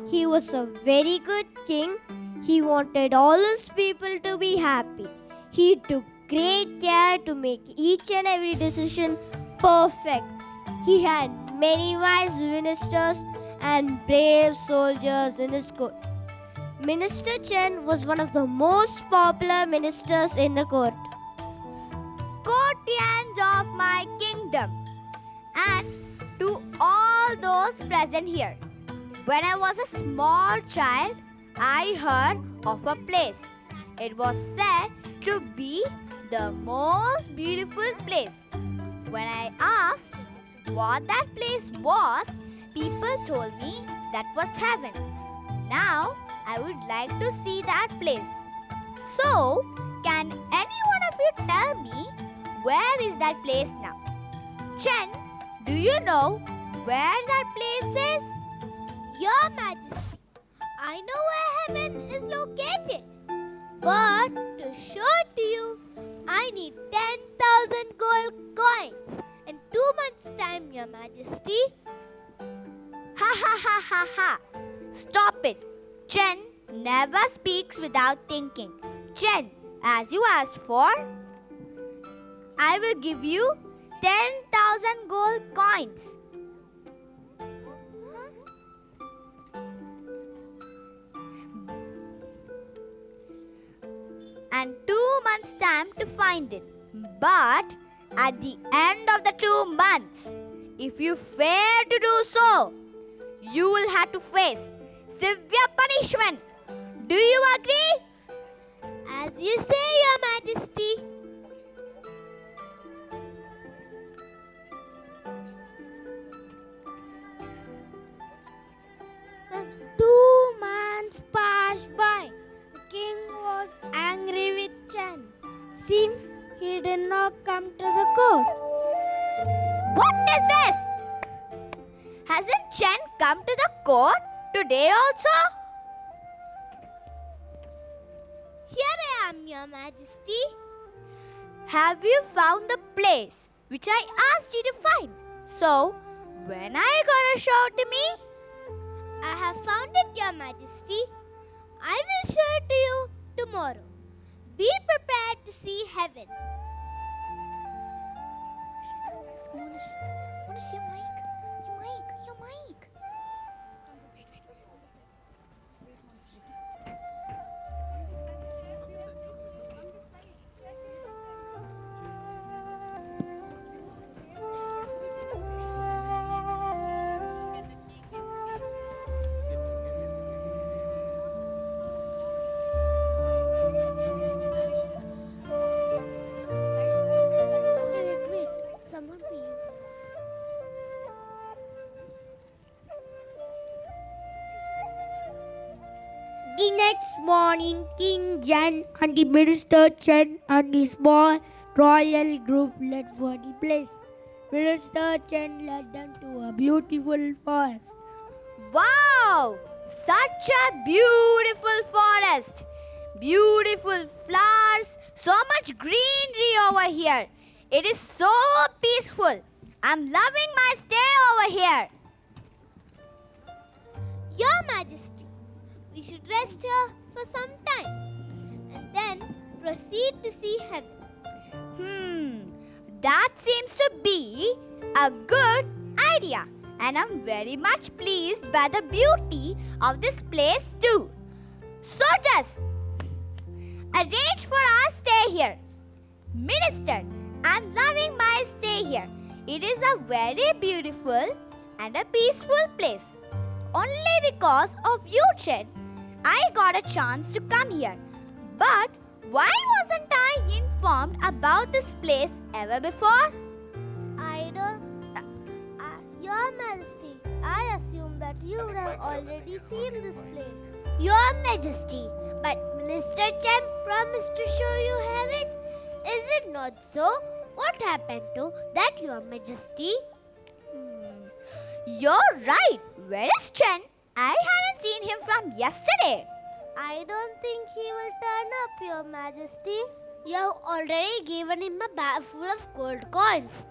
He was a very good king. He wanted all his people to be happy. He took great care to make each and every decision perfect. He had many wise ministers and brave soldiers in his court. Minister Chen was one of the most popular ministers in the court. Courtiers of my kingdom, and to all those present here. When I was a small child, I heard of a place. It was said to be the most beautiful place. When I asked what that place was, people told me that was heaven. Now, I would like to see that place. So, can any one of you tell me where is that place now? Chen, do you know where that place is? Your Majesty, I know where heaven is located. But to show it to you, I need 10,000 gold coins in 2 months' time, Your Majesty. Ha ha ha ha ha! Stop it! Chen never speaks without thinking. Chen, as you asked for, I will give you 10,000 gold coins. And 2 months' time to find it. But at the end of the 2 months, if you fail to do so, you will have to face severe punishment. Do you agree? As you say, Your Majesty. The 2 months passed by. The king was angry with Chen. Seems he did not come to the court. What is this? Hasn't Chen come to the court today also? Here I am, Your Majesty. Have you found the place which I asked you to find? So, when are you gonna show it to me? I have found it, Your Majesty. I will show it to you tomorrow. Be prepared to see heaven. Your mic. Wait. Someone please. The next morning, King Jen and the Minister Chen and the small royal group left for the place. Minister Chen led them to a beautiful forest. Wow! Such a beautiful forest. Beautiful flowers. So much greenery over here. It is so peaceful. I'm loving my stay over here. Your Majesty, we should rest here for some time and then proceed to see heaven. That seems to be a good idea. And I'm very much pleased by the beauty of this place too. So just arrange for our stay here. Minister, I'm loving my stay here. It is a very beautiful and a peaceful place. Only because of you, Chen, I got a chance to come here. But why wasn't I informed about this place ever before? I don't. Your Majesty, I assume that you would have already seen this place. Your Majesty, but Minister Chen promised to show you heaven. Is it not so? What happened to that, Your Majesty? You're right. Where is Chen? I hadn't seen him from yesterday. I don't think he will turn up, Your Majesty. You have already given him a bag full of gold coins.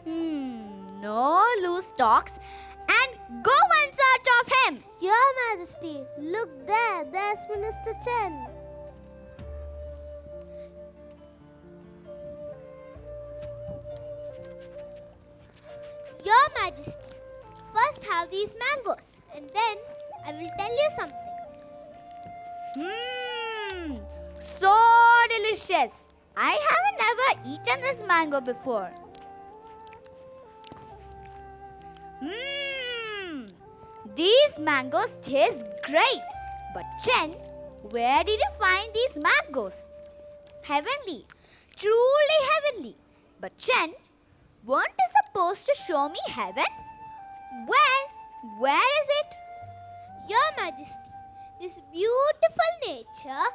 No loose talks and go in search of him. Your Majesty, look there. There's Minister Chen. Your Majesty, first have these mangoes and then I will tell you something. So delicious. I haven't ever eaten this mango before. These mangoes taste great. But Chen, where did you find these mangoes? Heavenly. Truly heavenly. But Chen, weren't you supposed to show me heaven? Where? Where is it? Your Majesty, this beautiful nature,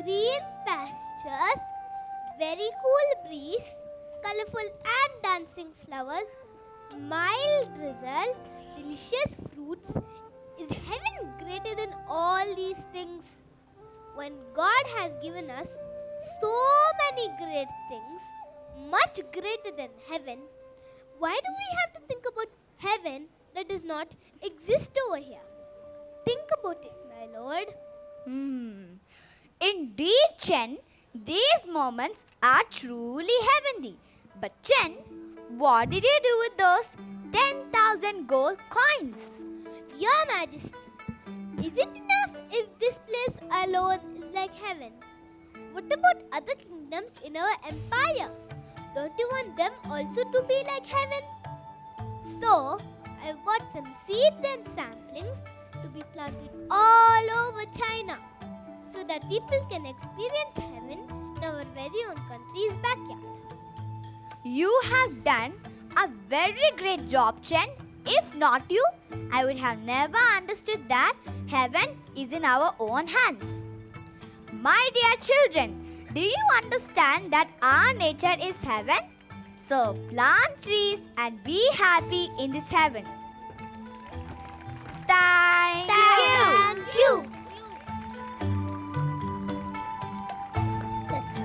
green pastures, very cool breeze, colorful and dancing flowers, mild drizzle, delicious fruits, is heaven greater than all these things? When God has given us so many great things, much greater than heaven, why do we have to think about heaven that does not exist over here? Think about it, my lord. Indeed, Chen, these moments are truly heavenly. But Chen, what did you do with those 10,000 gold coins? Your Majesty, is it enough if this place alone is like heaven? What about other kingdoms in our empire? Don't you want them also to be like heaven? So, I bought some seeds and samplings to be planted all over China so that people can experience heaven in our very own country's backyard. You have done a very great job, Chen. If not you, I would have never understood that heaven is in our own hands. My dear children, do you understand that our nature is heaven? So plant trees and be happy in this heaven. Thank you. Thank you. That's it.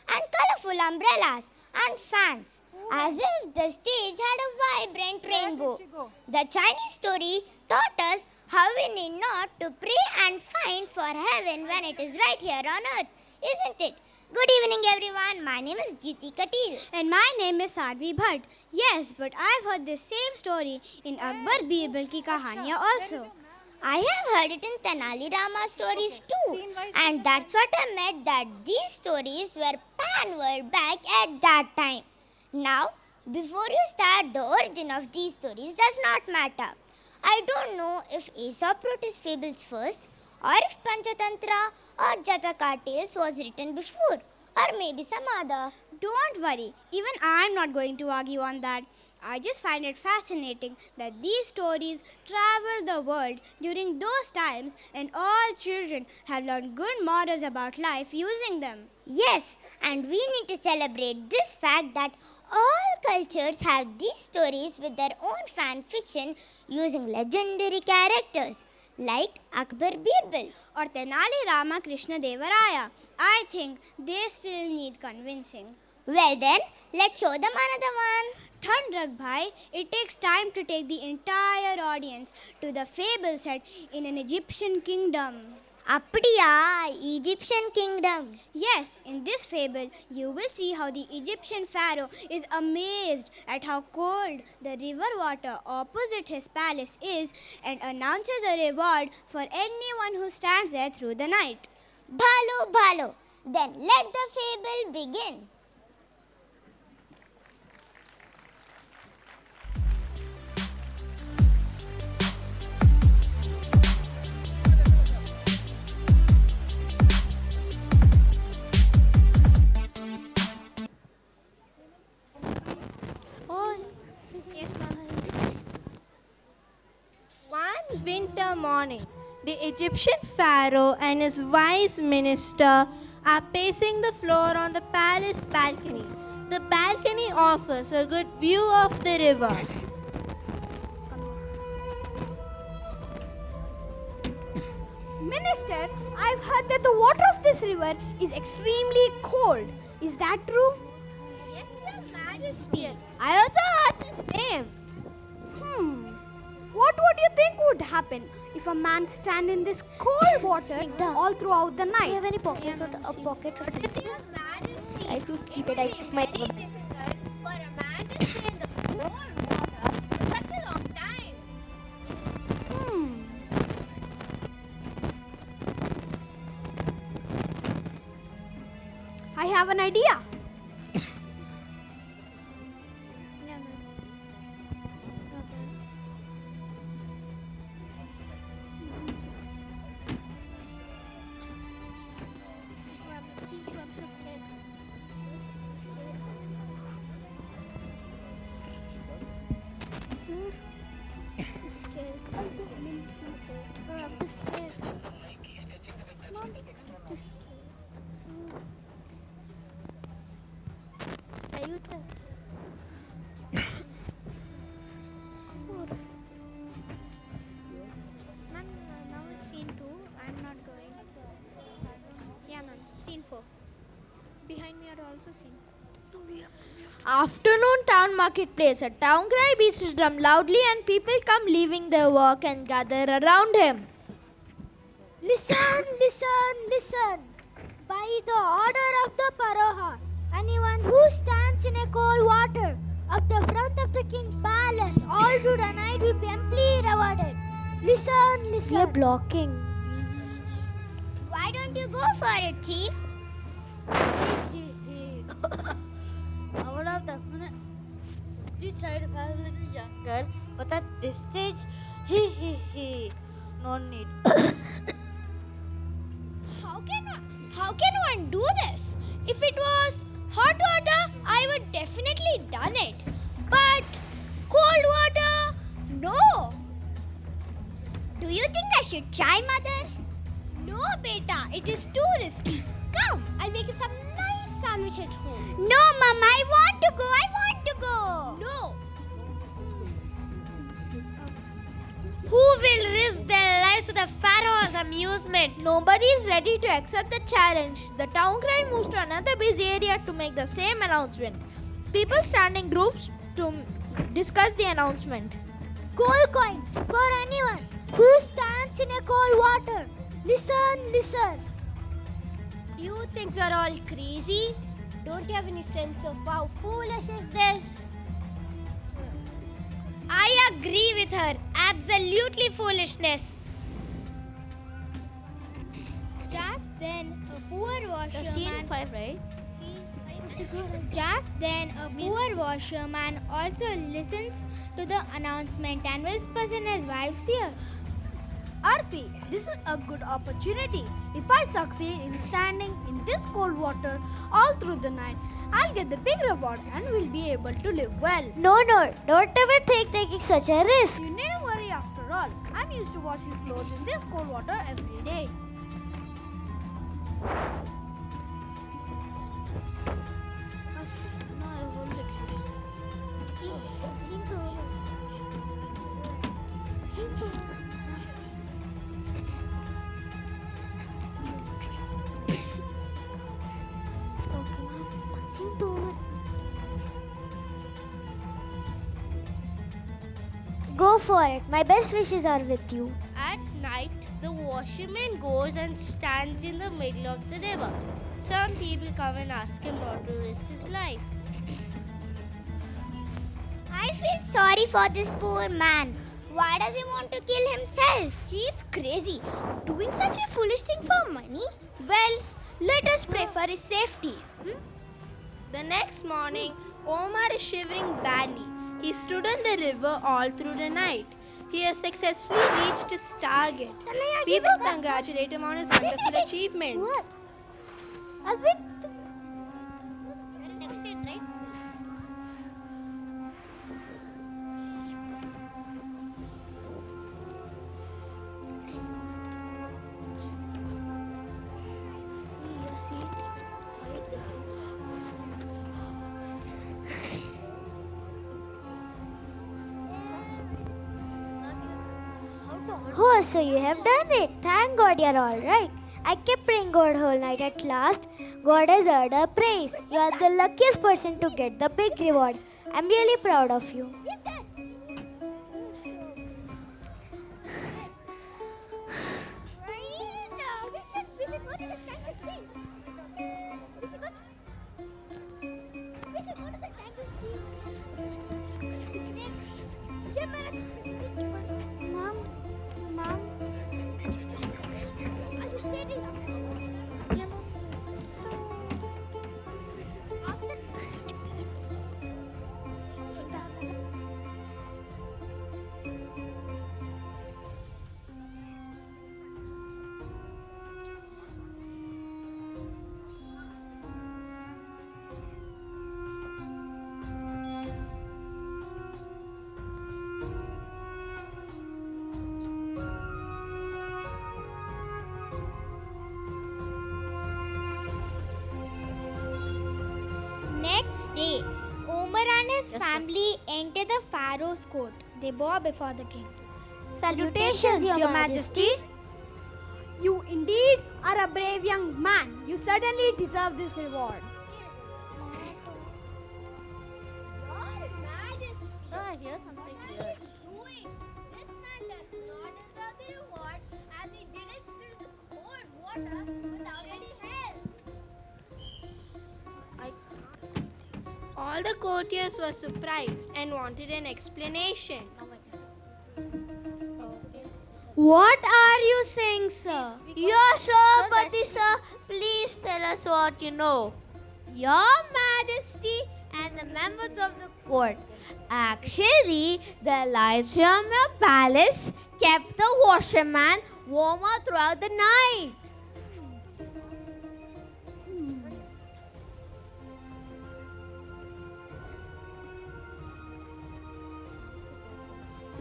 and colorful umbrellas and fans, as if the stage had a vibrant rainbow. The Chinese story taught us how we need not to pray and find for heaven when it is right here on earth, isn't it? Good evening, everyone. My name is Jyoti Katil. And my name is Sadhvi Bhatt. Yes, but I've heard this same story in Akbar Birbal ki kahaniyan also. I have heard it in Tenali Rama stories too. And that's what I meant, that these stories were pan-world back at that time. Now, before you start, the origin of these stories does not matter. I don't know if Aesop wrote his fables first, or if Panchatantra or Jataka tales was written before, or maybe some other. Don't worry, even I'm not going to argue on that. I just find it fascinating that these stories travel the world during those times and all children have learned good morals about life using them. Yes, and we need to celebrate this fact that all cultures have these stories with their own fan fiction using legendary characters like Akbar Birbal or Tenali Rama Krishna Devaraya. I think they still need convincing. Well then, let's show them another one. Thandrak Bhai, it takes time to take the entire audience to the fable set in an Egyptian kingdom. Appadiya, Egyptian kingdom. Yes, in this fable, you will see how the Egyptian pharaoh is amazed at how cold the river water opposite his palace is and announces a reward for anyone who stands there through the night. Bhalo, bhalo. Then let the fable begin. One winter morning, the Egyptian pharaoh and his wise minister are pacing the floor on the palace balcony. The balcony offers a good view of the river. Minister, I've heard that the water of this river is extremely cold. Is that true? Yes, Your Majesty. I also heard the same. What would you think would happen if a man stand in this cold water all throughout the night? Do you have any pocket or something? Your Majesty. I could keep it. I took my. It's very difficult for a man to stay in the cold water for such a long time. I have an idea. Afternoon town marketplace. A town cry beats his drum loudly and people come leaving their work and gather around him. Listen, listen, listen. By the order of the Paroha, anyone who stands in a cold water of the front of the king's palace all through the night will be amply rewarded. Listen, listen. You're blocking. Why don't you go for it, Chief? I would have definitely tried if I was a little younger, but at this age, no need. How can one do this? If it was hot water, I would definitely done it. But cold water, no. Do you think I should try, Mother? No, beta, it is too risky. Come, I'll make you some nice sandwich at home. No, Mom, I want to go. I want to go. No. Who will risk their lives to the Pharaoh's amusement? Nobody is ready to accept the challenge. The town crier moves to another busy area to make the same announcement. People stand in groups to discuss the announcement. Gold coins for anyone who stands in a cold water. Listen, listen. Do you think we are all crazy? Don't you have any sense of how foolish is this? I agree with her. Absolutely foolishness. Just then, a poor washerman. Scene 5, right? Just then, a poor washerman also listens to the announcement and whispers in his wife's ear. Arfi, this is a good opportunity. If I succeed in standing in this cold water all through the night, I'll get the big reward and will be able to live well. No, don't ever taking such a risk. You needn't worry after all. I'm used to washing clothes in this cold water every day. Go for it. My best wishes are with you. At night, the washerman goes and stands in the middle of the river. Some people come and ask him not to risk his life. I feel sorry for this poor man. Why does he want to kill himself? He's crazy. Doing such a foolish thing for money? Well, let us pray for his safety. The next morning, Omar is shivering badly. He stood on the river all through the night. He has successfully reached his target. People congratulate him on his wonderful achievement. What? Next scene, right? Oh, so you have done it. Thank God you're all right. I kept praying God whole night. At last, God has heard our praise. You are the luckiest person to get the big reward. I'm really proud of you. Next day, Omar and his family enter the Pharaoh's court. They bow before the king. Salutations, Your Majesty. You indeed are a brave young man. You certainly deserve this reward. Your Majesty. I hear something here. This man does not deserve the reward as he didn't through the cold water without any help. All the courtiers were surprised and wanted an explanation. What are you saying, sir? Yes, sir, Pati, sir. Please tell us what you know. Your Majesty and the members of the court. Actually, the lights from your palace kept the washerman warmer throughout the night.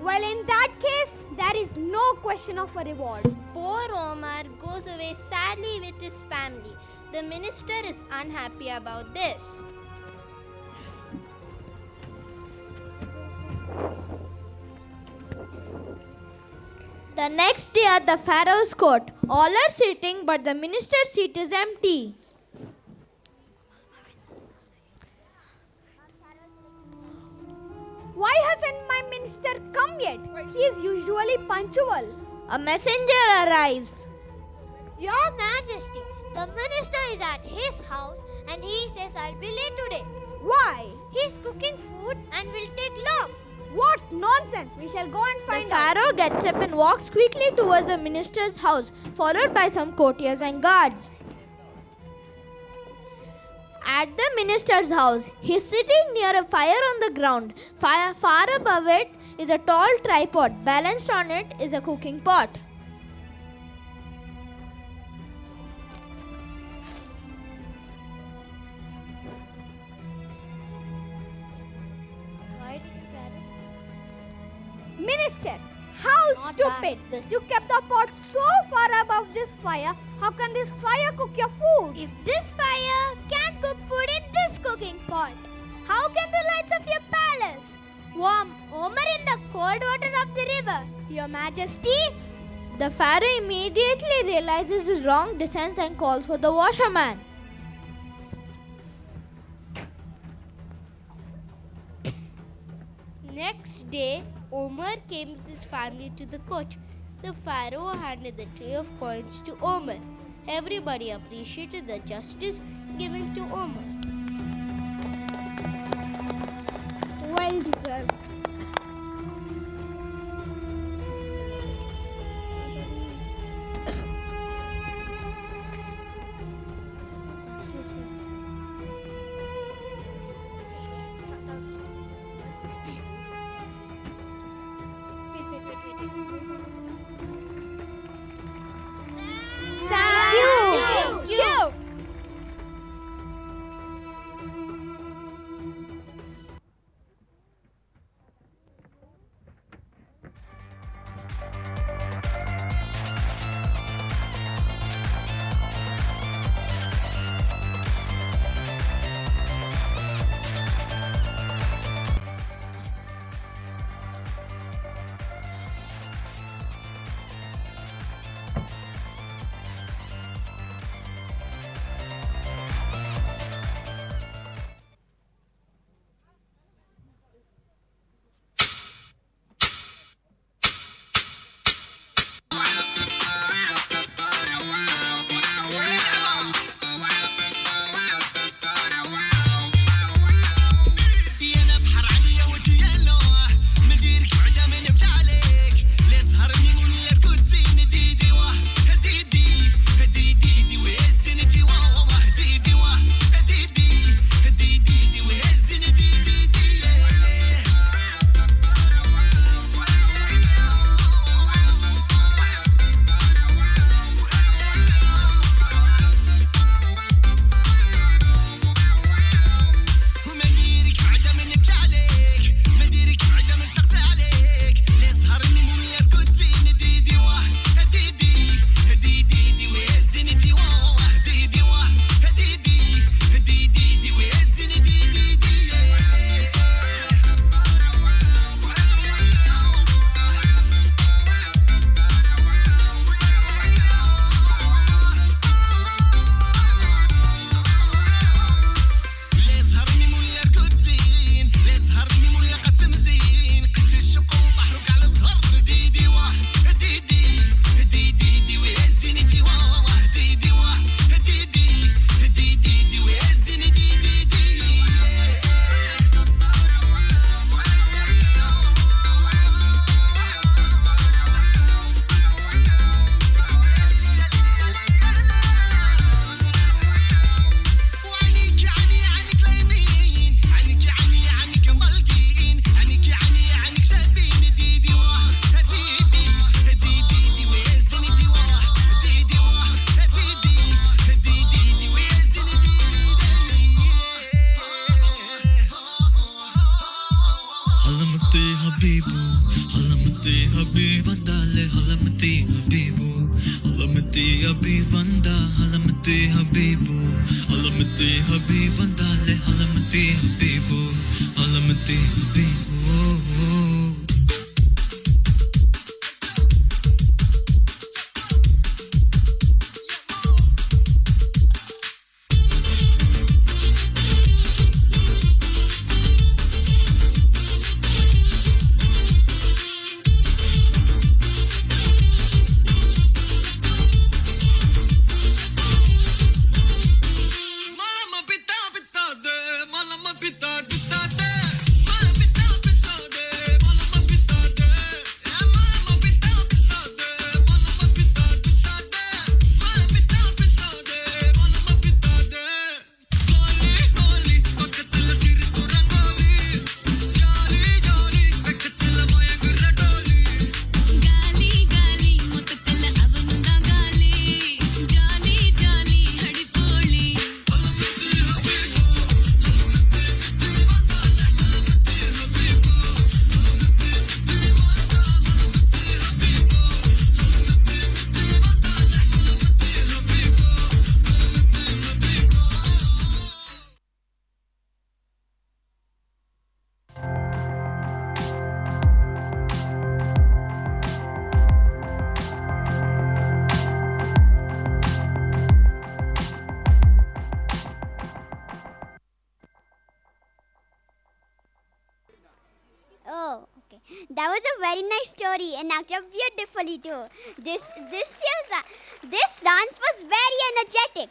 Well, in that case, there is no question of a reward. Poor Omar goes away sadly with his family. The minister is unhappy about this. The next day at the Pharaoh's court, all are sitting, but the minister's seat is empty. Why hasn't my minister come yet? He is usually punctual. A messenger arrives. Your Majesty, the minister is at his house and he says I'll be late today. Why? He's cooking food and will take long. What nonsense! We shall go and find The out. Pharaoh gets up and walks quickly towards the minister's house, followed by some courtiers and guards. At the minister's house, he is sitting near a fire on the ground. Far above it is a tall tripod. Balanced on it is a cooking pot. Minister, how stupid! You kept the pot so far above this fire. How can this fire cook your food? If this fire can't cook food in this cooking pot, how can the lights of your palace warm Omer in the cold water of the river? Your Majesty? The Pharaoh immediately realizes his wrong descent and calls for the washerman. Next day, Omer came with his family to the court. The Pharaoh handed the tray of coins to Omer. Everybody appreciated the justice given to Omer. Well deserved. Thank you. Oh, okay. That was a very nice story and acted beautifully too. This dance was very energetic.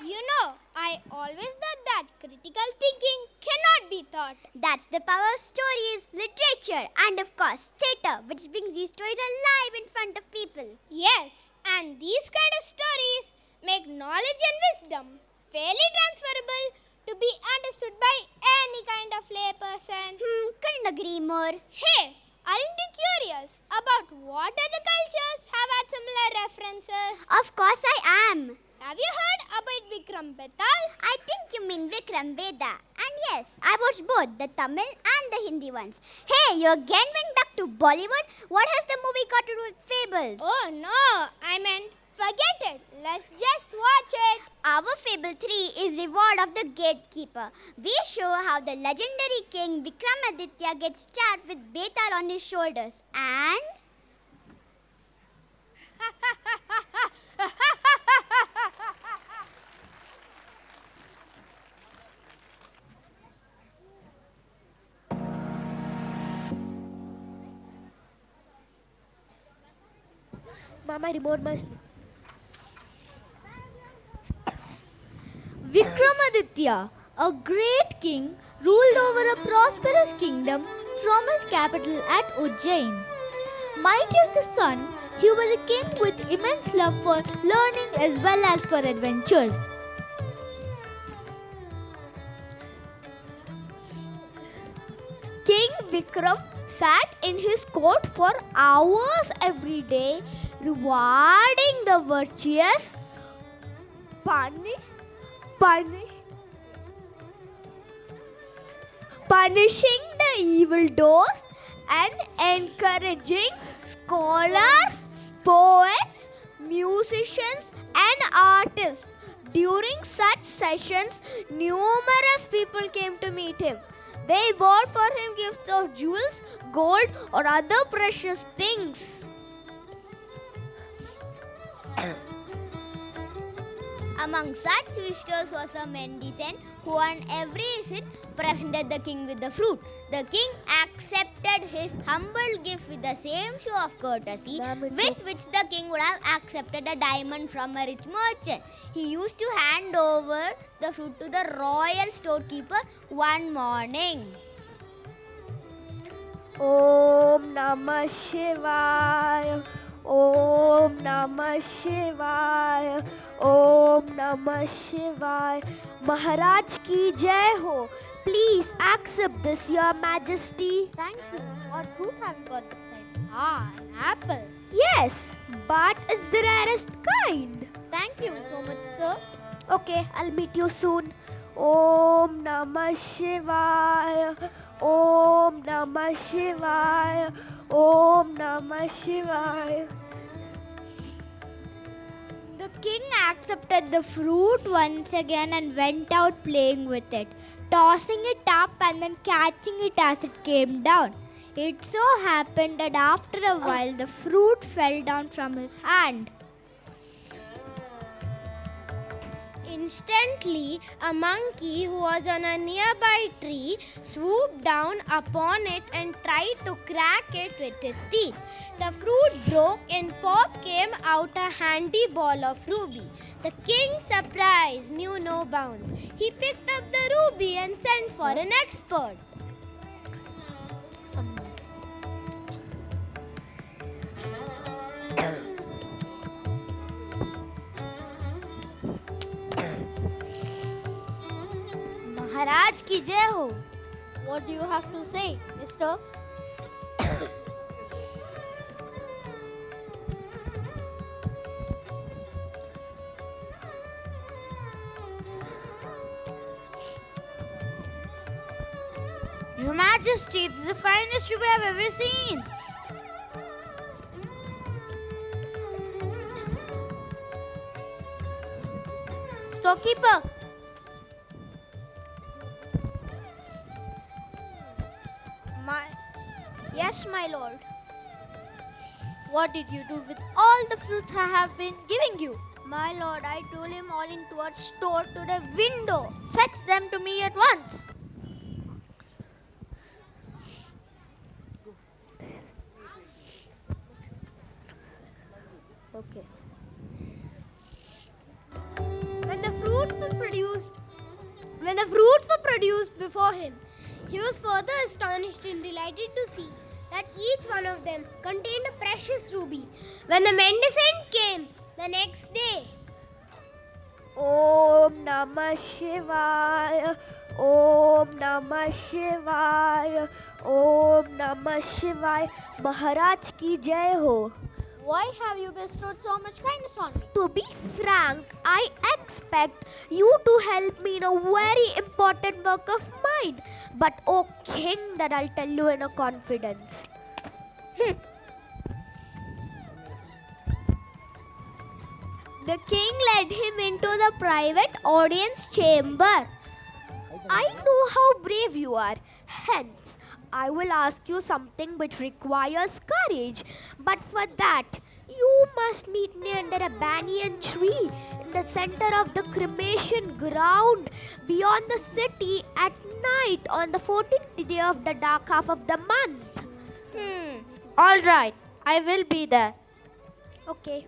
You know, I always thought that critical thinking cannot be taught. That's the power of stories, literature, and of course, theatre, which brings these stories alive in front of people. Yes, and these kind of stories make knowledge and wisdom fairly transferable to be understood by any kind of layperson. Couldn't agree more. Hey, aren't you curious about what other cultures have had similar references? Of course I am. Have you heard about Vikram Betal? I think you mean Vikram Veda. And yes, I watched both the Tamil and the Hindi ones. Hey, you again went back to Bollywood? What has the movie got to do with fables? Oh no, I meant forget it. Let's just watch it. Our Fable 3 is Reward of the Gatekeeper. We show how the legendary king Vikramaditya gets trapped with Betal on his shoulders and... Mama, remote my sleep. Vikramaditya, a great king, ruled over a prosperous kingdom from his capital at Ujjain. Mighty as the sun, he was a king with immense love for learning as well as for adventures. King Vikram sat in his court for hours every day, rewarding the virtuous, punishing the evildoers, and encouraging scholars, poets, musicians, and artists. During such sessions, numerous people came to meet him. They bought for him gifts of jewels, gold, or other precious things. Among such visitors was a mendicant who on every visit presented the king with the fruit. The king accepted his humble gift with the same show of courtesy with which the king would have accepted a diamond from a rich merchant. He used to hand over the fruit to the royal storekeeper one morning. Om Namah Shivaya. Om Namah Shivaya. Om Namah Shivaya. Maharaj ki jai ho. Please accept this, Your Majesty. Thank you. What fruit have you got this time? Ah, an apple. Yes, but it's the rarest kind. Thank you so much, sir. Okay, I'll meet you soon. Om Namah Shivaya. Om Namah Shivaya. Om Namah Shivaya. The king accepted the fruit once again and went out playing with it, tossing it up and then catching it as it came down. It so happened that after a while the fruit fell down from his hand. Instantly, a monkey who was on a nearby tree swooped down upon it and tried to crack it with his teeth. The fruit broke and pop came out a handy ball of ruby. The king's surprise knew no bounds. He picked up the ruby and sent for an expert. Maharaj ki jai ho. What do you have to say, mister? Your Majesty, this is the finest ruby I've ever seen. Storekeeper. Yes, my lord. What did you do with all the fruits I have been giving you? My lord, I told him all into a store to the window. Fetch them to me at once. Okay. When the fruits were produced before him, he was further astonished and delighted to see that each one of them contained a precious ruby. When the mendicant came the next day, Om Namah Shivaya, Om Namah Shivaya, Om Namah Shivaya, Maharaj ki jai ho. Why have you bestowed so much kindness on me? To be frank, I expect you to help me in a very important work of mine. But, O king, that I'll tell you in a confidence. The king led him into the private audience chamber. I know how brave you are. Hence, I will ask you something which requires courage. But for that, you must meet me under a banyan tree in the center of the cremation ground beyond the city at night on the 14th day of the dark half of the month. All right, I will be there. Okay.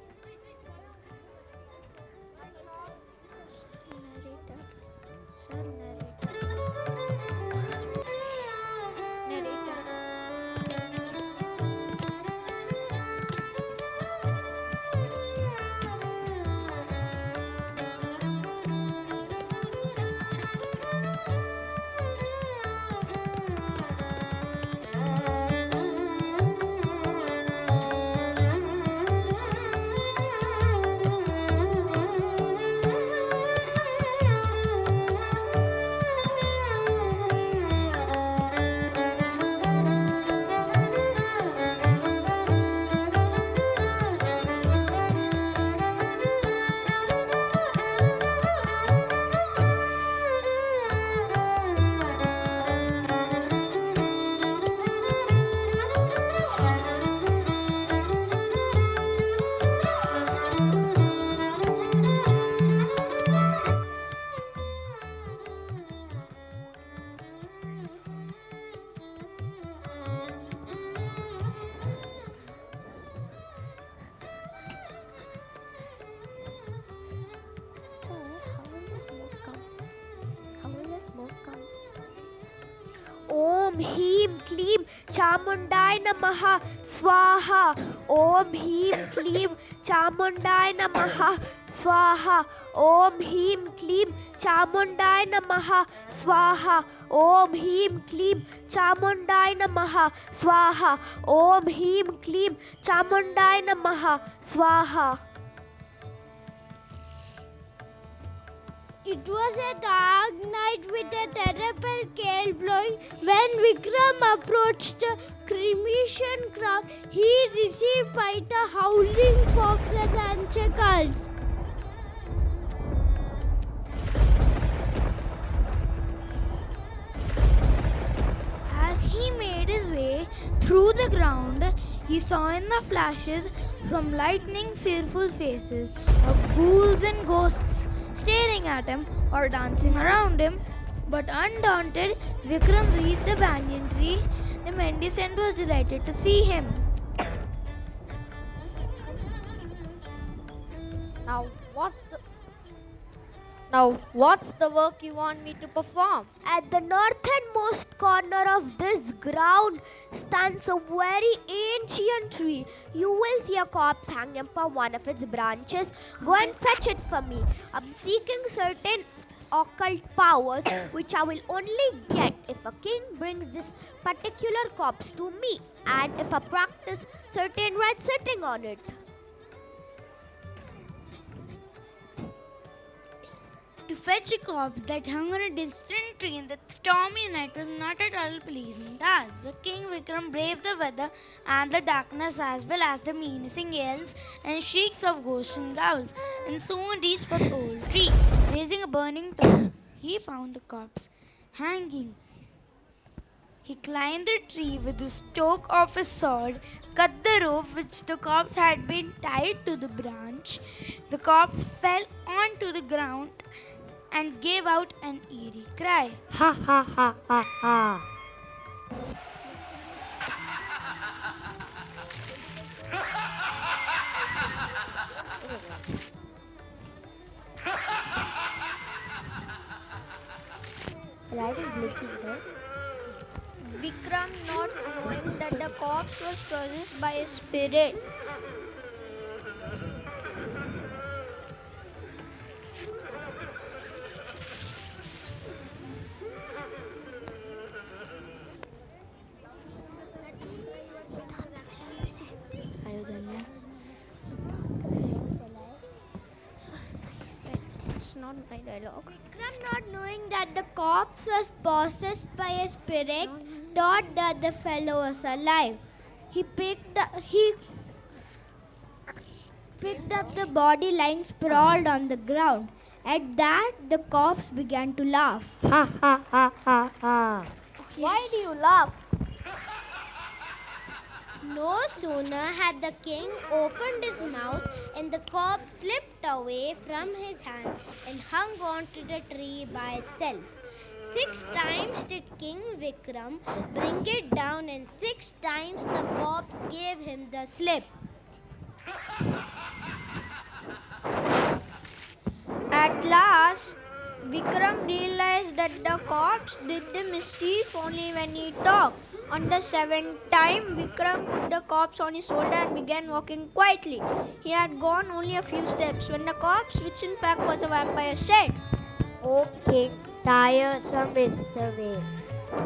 Om Him Klim Chamundai Namaha Swaha. Om Him Klim Chamundai Namaha Swaha. Om Him Klim Chamundai Namaha Swaha. Om Him Klim Chamundai Namaha Swaha. Om Him Klim Chamundai Namaha Swaha. It was a dark night with a terrible gale blowing. When Vikram approached the cremation ground, he received by the howling foxes and jackals. As he made his way through the ground, he saw in the flashes from lightning fearful faces of ghouls and ghosts staring at him or dancing around him. But undaunted, Vikram reached the banyan tree. The mendicant was delighted to see him. Now, what's the work you want me to perform? At the northernmost corner of this ground stands a very ancient tree. You will see a corpse hanging upon one of its branches. Go and fetch it for me. I'm seeking certain occult powers which I will only get if a king brings this particular corpse to me and if I practice certain rites sitting on it. To fetch a corpse that hung on a distant tree in the stormy night was not at all pleasant task. But King Vikram braved the weather and the darkness as well as the menacing yells and shrieks of ghosts and ghouls, and soon reached for the old tree. Raising a burning torch, he found the corpse hanging He climbed the tree with the stroke of his sword, cut the rope which the corpse had been tied to the branch. The corpse fell onto the ground and gave out an eerie cry. Ha ha ha ha ha. Light is blinking, right? Vikram, not knowing that the corpse was possessed by a spirit. It's not my dialogue. Vikram, not knowing that the corpse was possessed by a spirit, thought that the fellow was alive. He picked up the body lying sprawled on the ground. At that, the corpse began to laugh. Ha ha ha ha ha. Why do you laugh? No sooner had the king opened his mouth and the corpse slipped away from his hands and hung on to the tree by itself. 6 times did King Vikram bring it down, and 6 times the corpse gave him the slip. At last, Vikram realized that the corpse did the mischief only when he talked. On the 7th time, Vikram put the corpse on his shoulder and began walking quietly. He had gone only a few steps when the corpse, which in fact was a vampire, said, "Okay, tiresome is the way.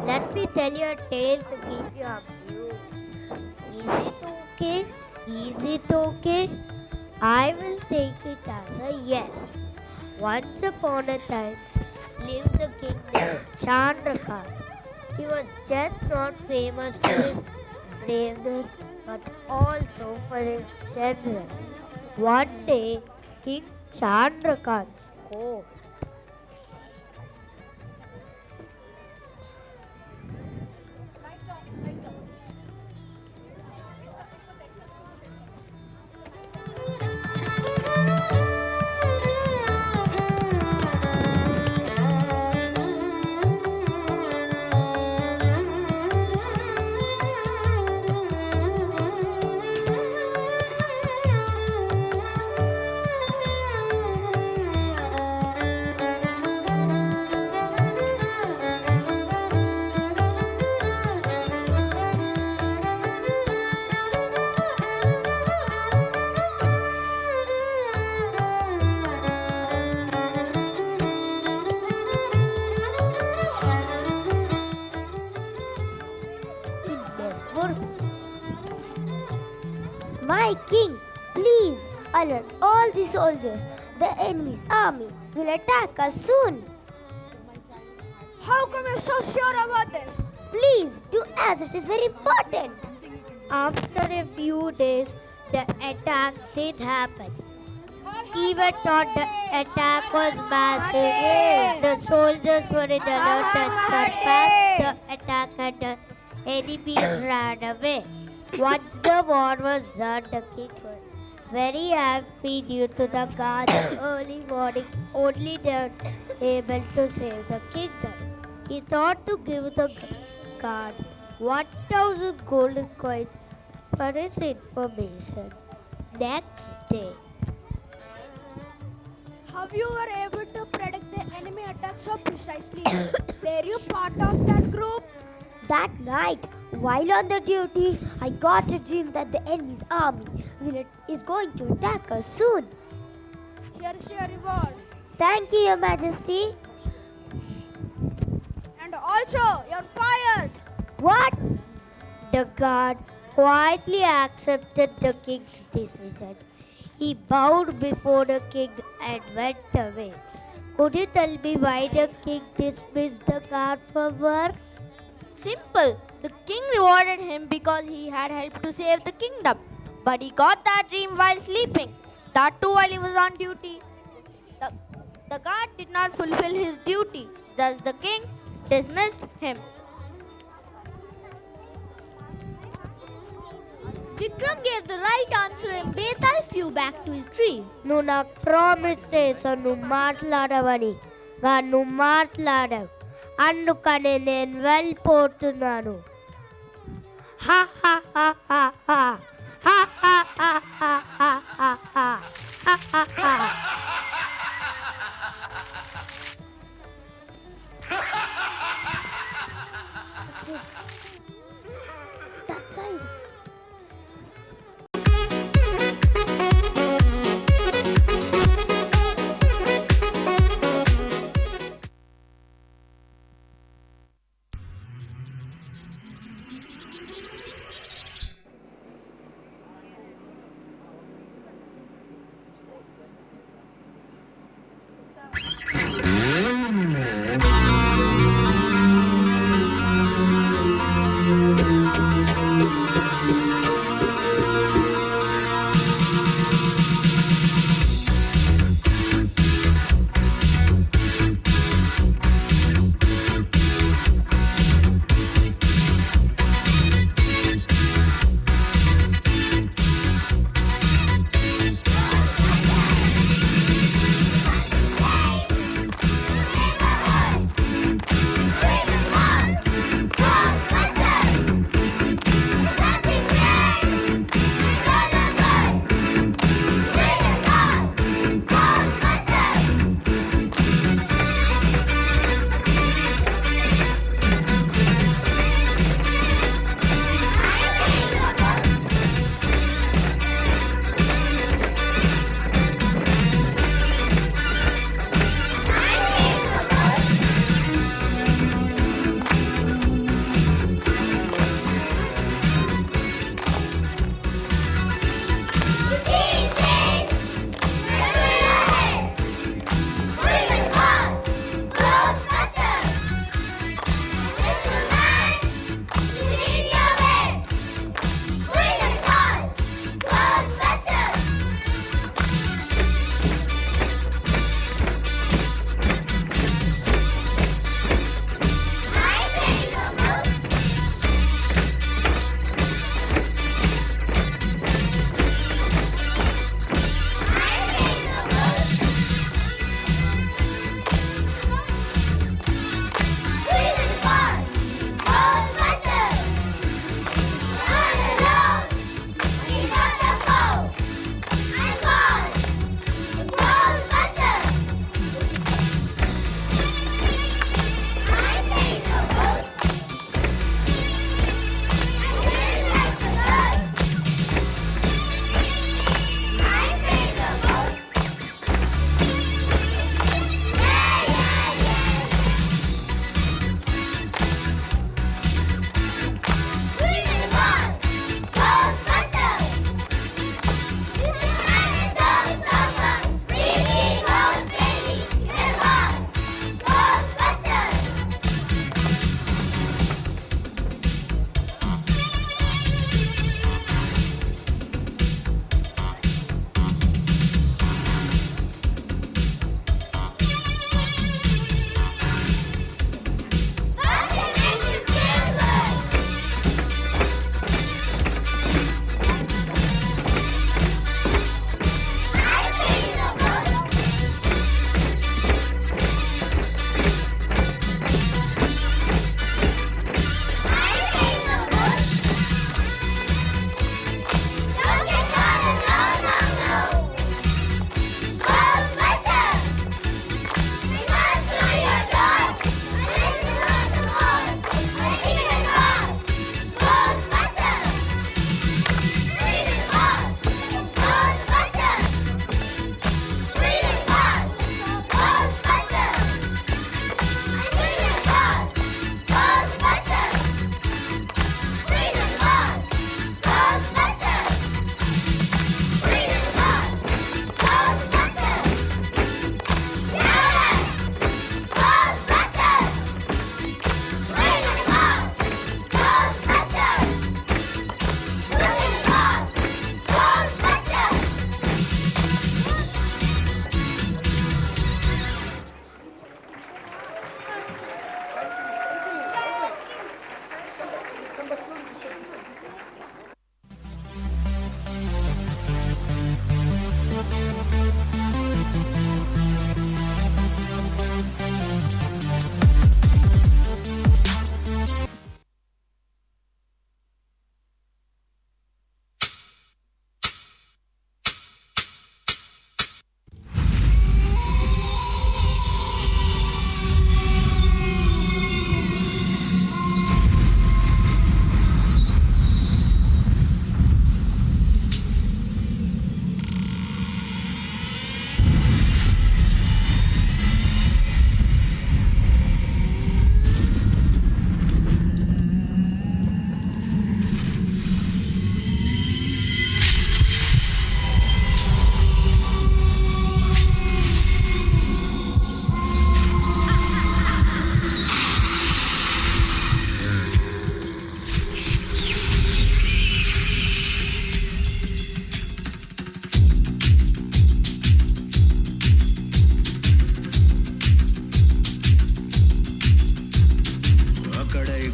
Let me tell you a tale to keep you amused. Is it okay? Is it okay? I will take it as a yes. Once upon a time lived the king named Chandrakant. He was just not famous for his braveness, but also for his generous. One day, King Chandrakant spoke. My king, please alert all the soldiers. The enemy's army will attack us soon. How come you're so sure about this? Please do, as it is very important. After a few days, the attack did happen. Even thought the attack was massive. The soldiers were in alert and surpassed the attack and the enemies ran away. Once the war was done, the king was very happy due to the guards early morning only they were able to save the kingdom. He thought to give the guard 1,000 golden coins for his information. Next day, How you were able to predict the enemy attack so precisely? Were you part of that group? that night, while on the duty, I got a dream that the enemy's army is going to attack us soon. Here's your reward. Thank you, Your Majesty. And also, you're fired. What? The guard quietly accepted the king's decision. He bowed before the king and went away. Could you tell me why the king dismissed the guard from work? Simple. The king rewarded him because he had helped to save the kingdom. But he got that dream while sleeping. That too while he was on duty. The guard did not fulfill his duty. Thus the king dismissed him. Vikram gave the right answer and Betal flew back to his tree. నువ్వు నాకు promise చేసావు నువ్వు మాట్లాడవని కానీ నువ్వు మాట్లాడావు అందుకనే నేను వెళ్ళిపోతున్నాను. హా హా హా హా హా హా హా హా హా హా హా హా హా హా. That side.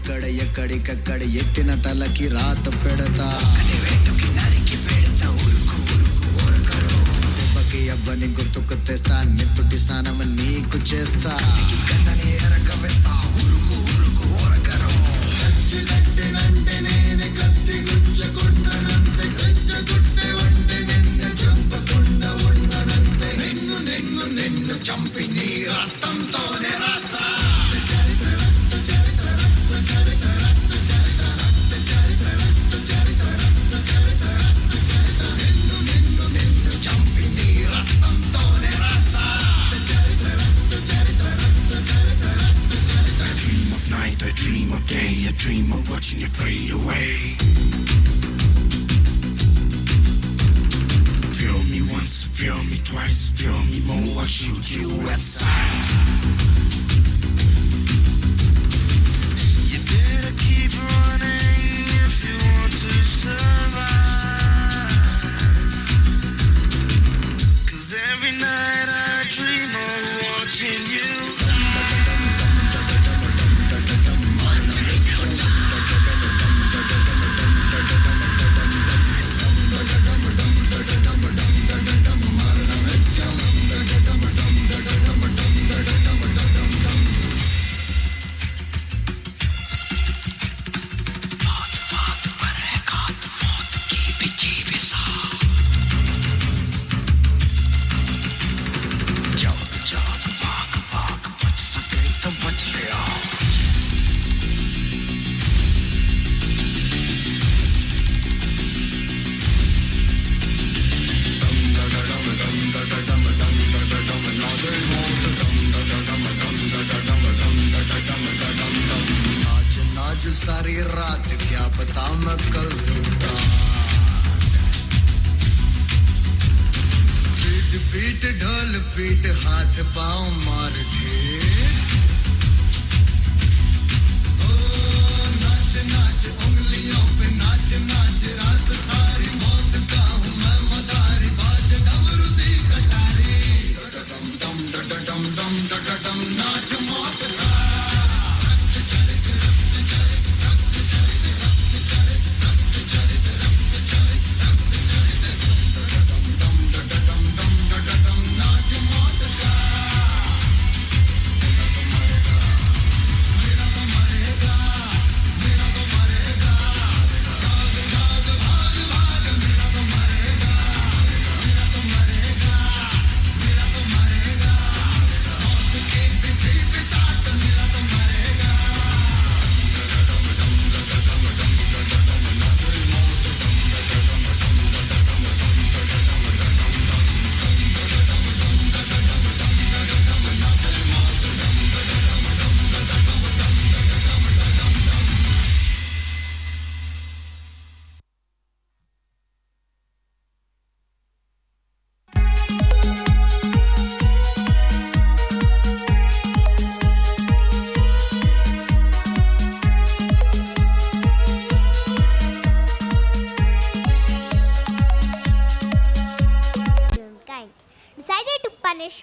ఇక్కడ ఎక్కడికక్కడ ఎత్తిన తలకి రాత పెడతా దెబ్బకి అబ్బని గుర్తుకు తెస్తా నెత్తుటి స్నానం నీకు చేస్తా ఎరక వేస్తా ఊరుకు ఊరుకు ఓరకరు కచ్చినట్టినంటే నేనే కత్తి గుచ్చకుండనంతే గచ్చగుట్టే వంటే నిన్ను చంపకుండా ఉండనంతే నిన్ను చంపి నీ రక్తంతోనే రాస్తా I dream of day, I dream of watching you fade away. Feel me once, feel me twice, feel me more, I'll shoot you aside. You better keep running if you want to survive. 'Cause every night I dream of watching you. सारी रात क्या पता मैं कल लूटा पीट पीट ढोल पीट हाथ पाँव मार ठेठ ओ नाच नाच उंगलियों पे नाच नाच रात सारी मौत का हूँ मैं मदारी बाज डमरू सी कटारी डम डम डम डम डम नाच मौत का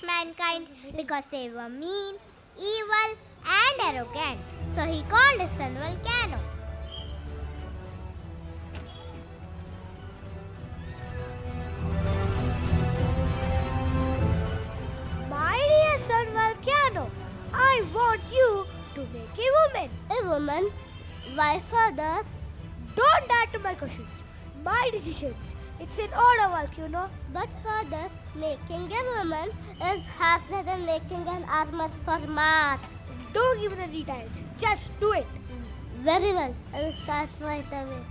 mankind because they were mean, evil, and arrogant. So he called his son Volcano. My dear son Volcano, I want you to make a woman. A woman? Why, father? Don't add to my questions. My decisions. It's an order, Volcano. But father, making a woman is harder than making an armor for Mars. Don't give me the details. Just do it. Very well. I will start right away.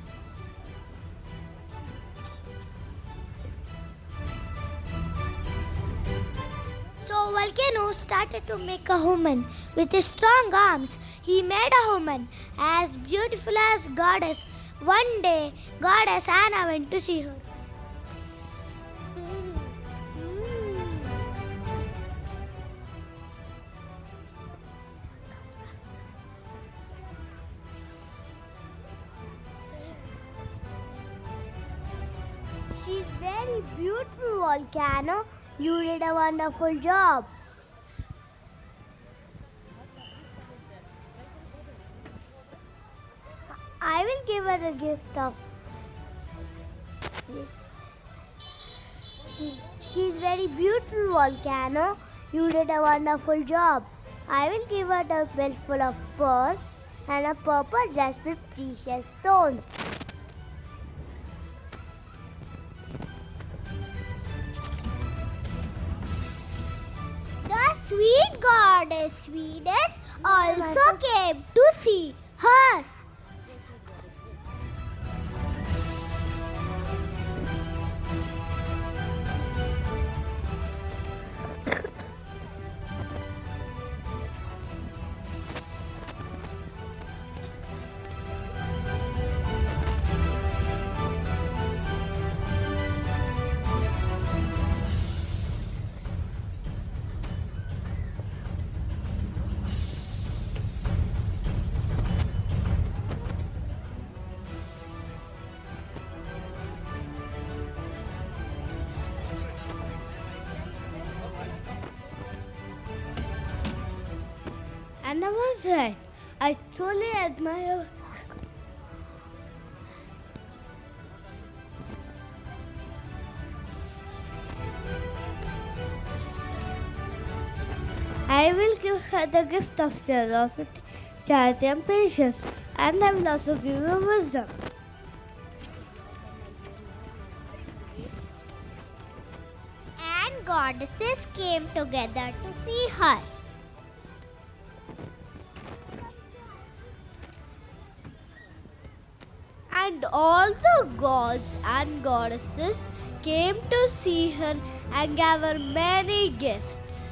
So Volcano started to make a woman with his strong arms. He made a woman as beautiful as goddess. One day, goddess Anna went to see her. She's very beautiful, Volcano. You did a wonderful job. I will give her a gift of. She's very beautiful, Volcano. You did a wonderful job. I will give her a belt full of pearls and a purple dress with precious stones. The sweet goddess Swedish also came to see her. And I was right. I truly admire. I will give her the gift of generosity, charity, and patience, and I will also give her wisdom. And goddesses came together to see her. And all the gods and goddesses came to see her and gave her many gifts.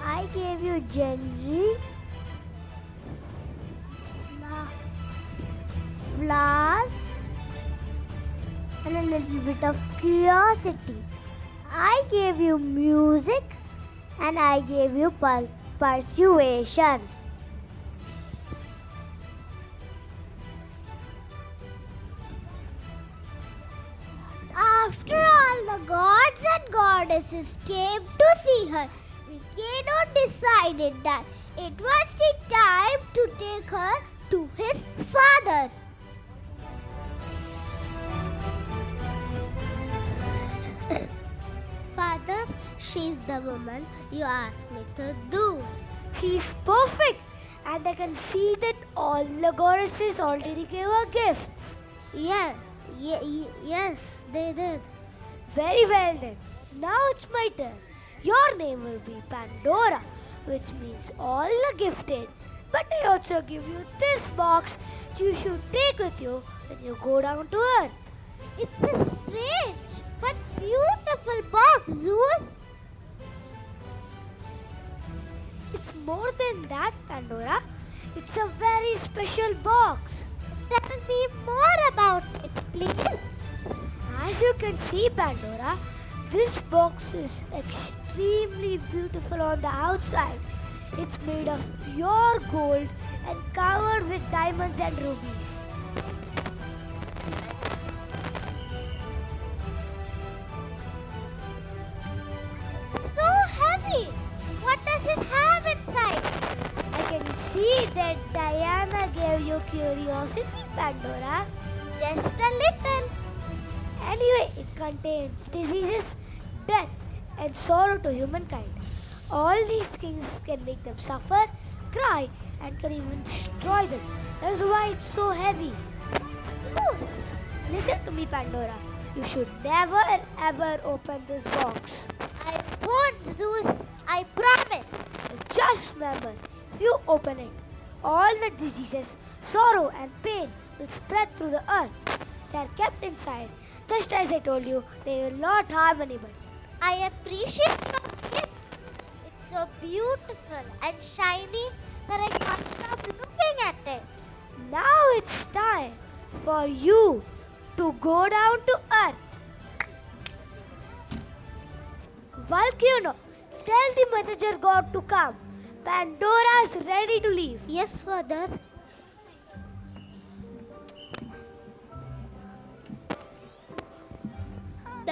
I gave you jewelry, flowers, and a little bit of curiosity. I gave you music and I gave you persuasion. After all the gods and goddesses came to see her, Volcano decided that it was the time to take her to his father. Father, she's the woman you asked me to do. She's perfect, and I can see that all the goddesses already gave her gifts. Yes, they did. Very well then. Now it's my turn. Your name will be Pandora, which means all the gifted. But I also give you this box that you should take with you when you go down to earth. It's a strange but beautiful box, Zeus. It's more than that, Pandora. It's a very special box. Tell me more about it, please. As you can see, Pandora, this box is extremely beautiful on the outside. It's made of pure gold and covered with diamonds and rubies. So heavy. What does it have inside? I can see that Diana gave you curiosity, Pandora. Just a little. Anyway, it contains diseases, death, and sorrow to humankind. All these things can make them suffer, cry, and can even destroy them. That is why it's so heavy. Listen to me, Pandora. You should never ever open this box. I won't, Zeus. I promise. Just remember, if you open it, all the diseases, sorrow, and pain will spread through the earth. They are kept inside. Just as I told you, they will not harm anybody. I appreciate your gift. It's so beautiful and shiny that I can't stop looking at it. Now it's time for you to go down to earth. Volcano, tell the messenger god to come. Pandora's ready to leave. Yes, Father.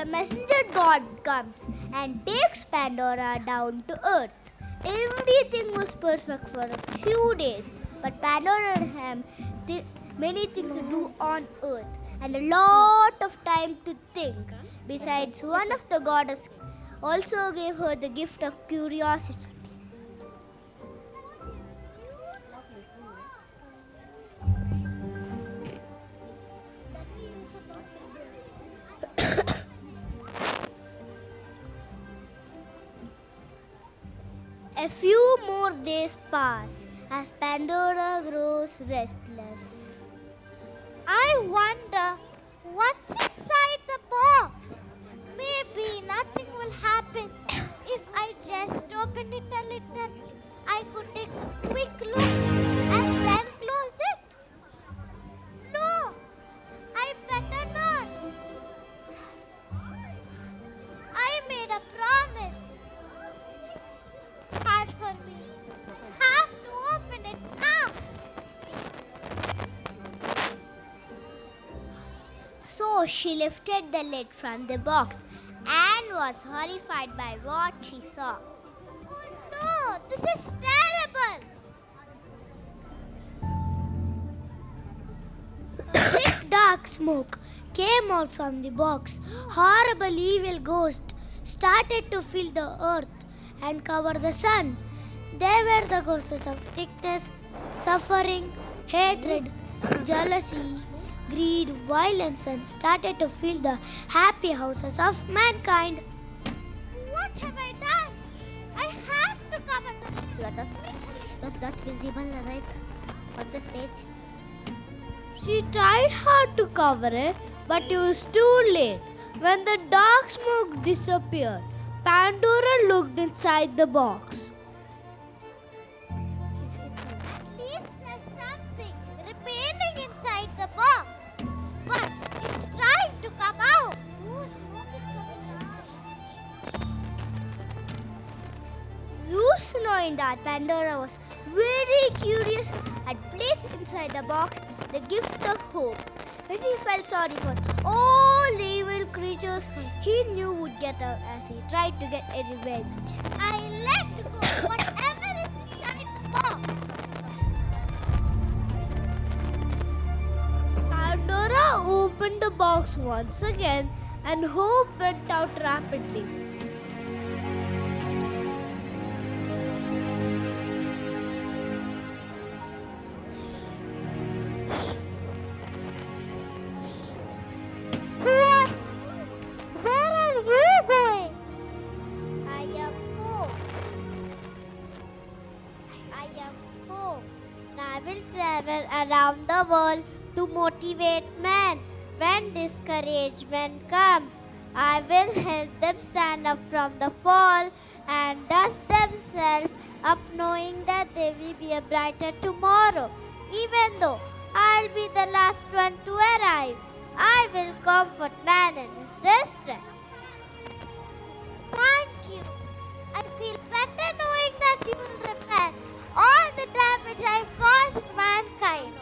the messenger god comes and takes Pandora down to earth. Everything was perfect for a few days, but Pandora had many things to do on earth and a lot of time to think. Besides, one of the goddesses also gave her the gift of curiosity. A few more days pass as Pandora grows restless. I wonder what's inside the box. Maybe nothing will happen if I just open it a little. I could take a quick look and then close it. No, I better not. I made a promise. Hard for me. Have to open it now. So she lifted the lid from the box and was horrified by what she saw. Oh no, this is terrible! A thick dark smoke came out from the box. Horrible evil ghosts started to fill the earth and cover the sun. They were the ghosts of sickness, suffering, hatred, jealousy, greed, violence, and started to fill the happy houses of mankind. What have I done? I have to cover the lot of me. Not visible, right? On the stage. She tried hard to cover it, but it was too late. When the dark smoke disappeared, Pandora looked inside the box. At least there's something remaining inside the box. But it's trying to come out. Zeus, knowing that Pandora was very curious, had placed inside the box the gift of hope. When he felt sorry for all the evil creatures he knew would get out as he tried to get a revenge. I let go whatever is inside the box. Pandora opened the box once again and hope went out rapidly. Where are you going? I am home. I am home. I will travel around the world to motivate men. When discouragement comes, I will help them stand up from the fall and dust themselves up knowing that there will be a brighter tomorrow. Even though I'll be the last one to arrive, I will comfort man in his distress. Thank you. I feel better knowing that you will repair all the damage I've caused mankind.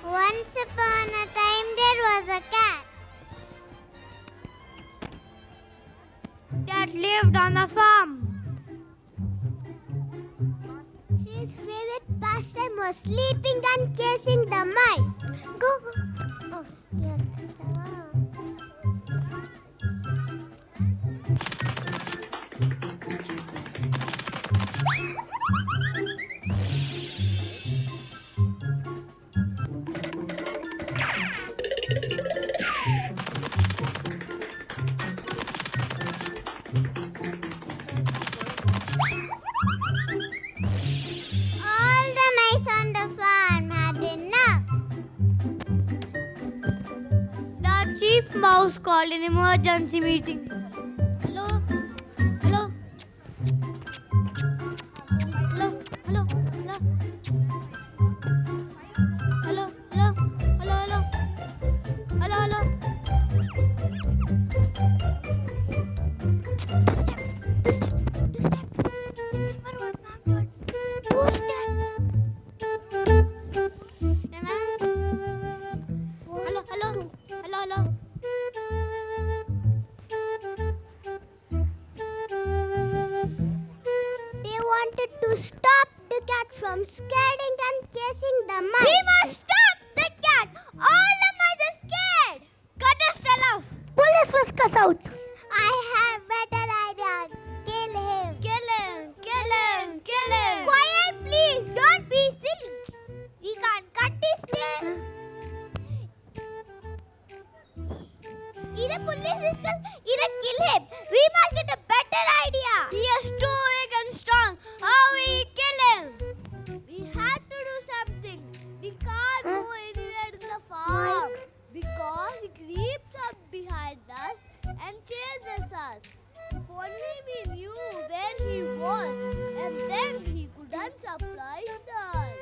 Once upon a time there was a cat. Cat lived on a farm. His favorite pastime was sleeping and chasing the mice. Go, go. Oh, yes. All the mice on the farm had enough. The chief mouse called an emergency meeting. Hello? Hello? Hello? Hello? Hello? Hello? Hello? Hello? Hello? Hello? Hello? Two steps. Remember what ma'am told? 2 steps. Yeah, ma'am. Hello? Hello? Hello? Hello? They wanted to stop the cat from scaring and chasing the mice. We must stop the cat! All the mice are scared! Cut his tail off! Pull his whiskers out! I have better idea. Kill him! Kill him! Kill him! Kill him! Quiet, please! Don't be silly! We can't cut his tail! Either pull his whiskers, either kill him! We must get a better idea! He is too big and strong! How we kill him? We have to do something! We can't go anywhere to the farm! Because he creeps up behind us and chases us. If only we knew where he was, and then he couldn't surprise us.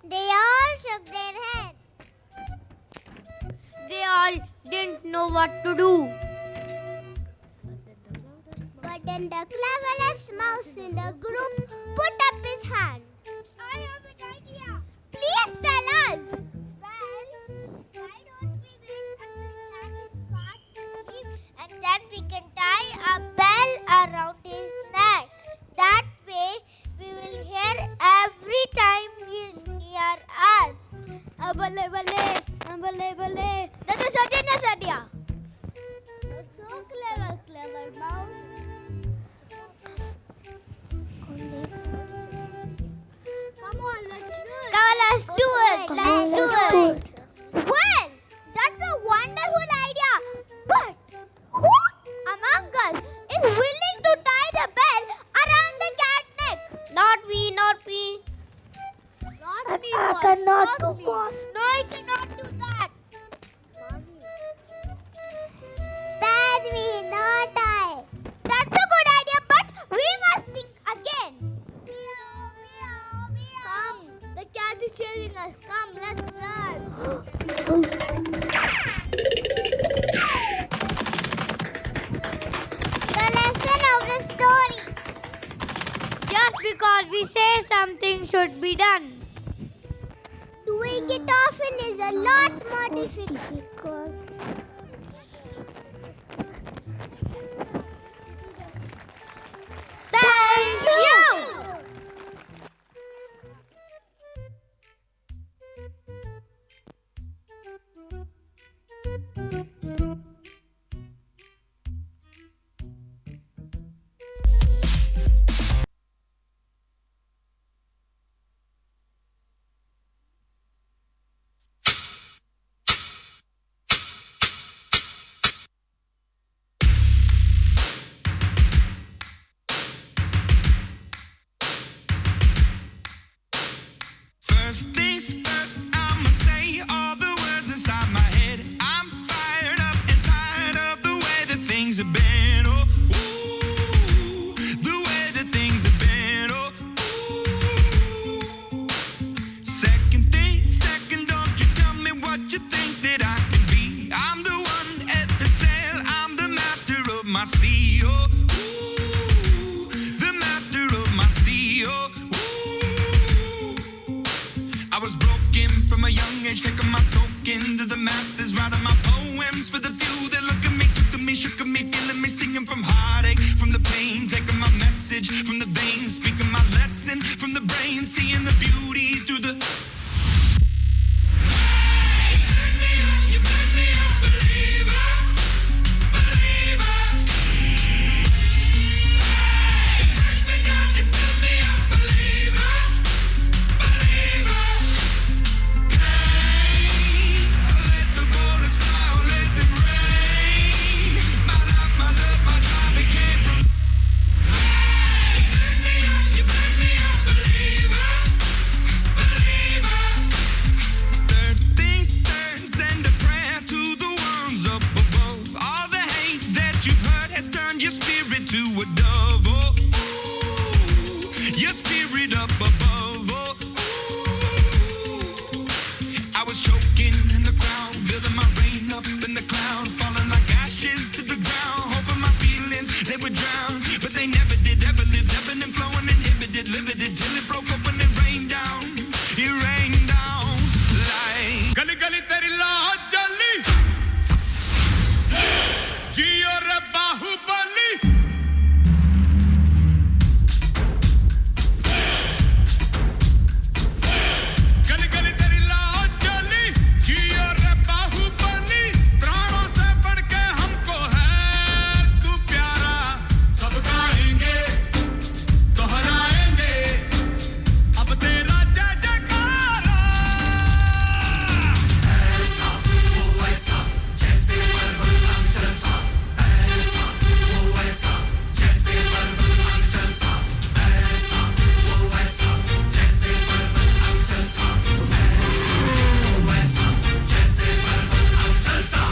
They all shook their heads. They all didn't know what to do. But then the cleverest mouse in the group put up his hand. I have an idea. Please tell us. Well, why don't we wait until the cat is fast asleep and then we can tie a bell around his neck. That way we will hear every time he is near us. Abale bale, abale bale. That is a genius idea. You're so clever mouse. Come on, let's do it. Come on, let's do it. Let's do it. Well, that's a wonderful idea. But who among us is willing to tie the bell around the cat neck? Not we, not we. Not me, boss. I cannot do, boss. No, I cannot do that. Spare me, not I. That's a good idea, but we must think again. Come, the cat is chasing us. Come, let's run. The lesson of the story. Just because we say something should be done. Doing it often is a lot more difficult. Thank you! my soak into the masses, writing my poems for the few that look at me, took to me, shook at me, feeling me, singing from heartache, from the pain, taking my message from the veins, speaking my lesson from the brain, seeing the beauty through the. Hey, you made me a believer, believer. Hey, you built me a believer, believer. Hey, let the bullets fly, let them rain. My life, my love, my drive, it came from. Hey, you made me a believer, believer. Third things third, send a prayer to the ones up above. All the hate that you've heard has turned your spirit to a dove. Oh, ooh, your spirit up above. Oh, ooh. I was choking in the crowd, building my rain up in the cloud, falling like ashes to the ground, hoping my feelings they would drown, but they never did. Ever lived, ebbing and flowing, inhibited, limited, till it broke up and it rained down. It rained down like gully gully teri laat jali, jiyo re bahubali. गली गली तेरी लाज जली, जियो रे बाहुबली, प्राणों से बढ़ के हमको है तू प्यारा। सब गाएंगे, दोहराएंगे, अब तेरा जय जयकारा। ऐसा वो वैसा, जैसे पर्वत अंचल सा। ऐसा वो वैसा, जैसे पर्वत अंचल सा। ऐसा वो वैसा, जैसे पर्वत अंचल सा। ऐसा वो वैसा, जैसे पर्वत अंचल सा।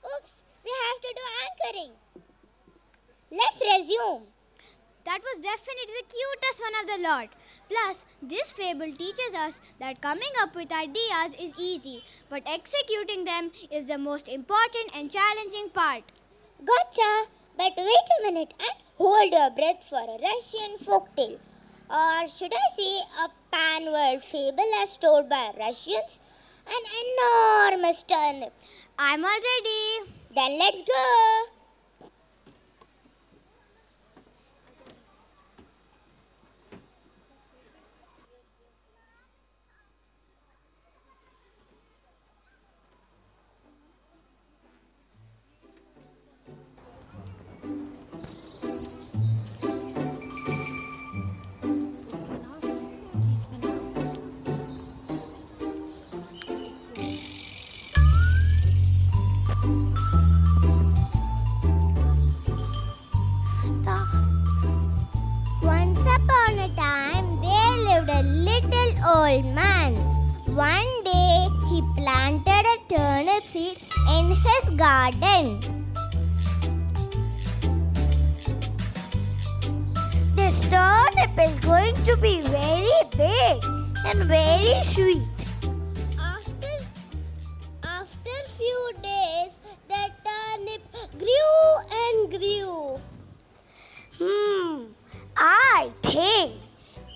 Oops, we have to do anchoring. Let's resume. That was definitely the cutest one of the lot. Plus, this fable teaches us that coming up with ideas is easy, but executing them is the most important and challenging part. Gotcha! But wait a minute and hold your breath for a Russian folktale. Or should I say a pan-world fable as told by Russians? An enormous turnip. I'm all ready. Then let's go. Once upon a time, there lived a little old man. One day, he planted a turnip seed in his garden. This turnip is going to be very big and very sweet. After few days, the turnip grew and grew. I think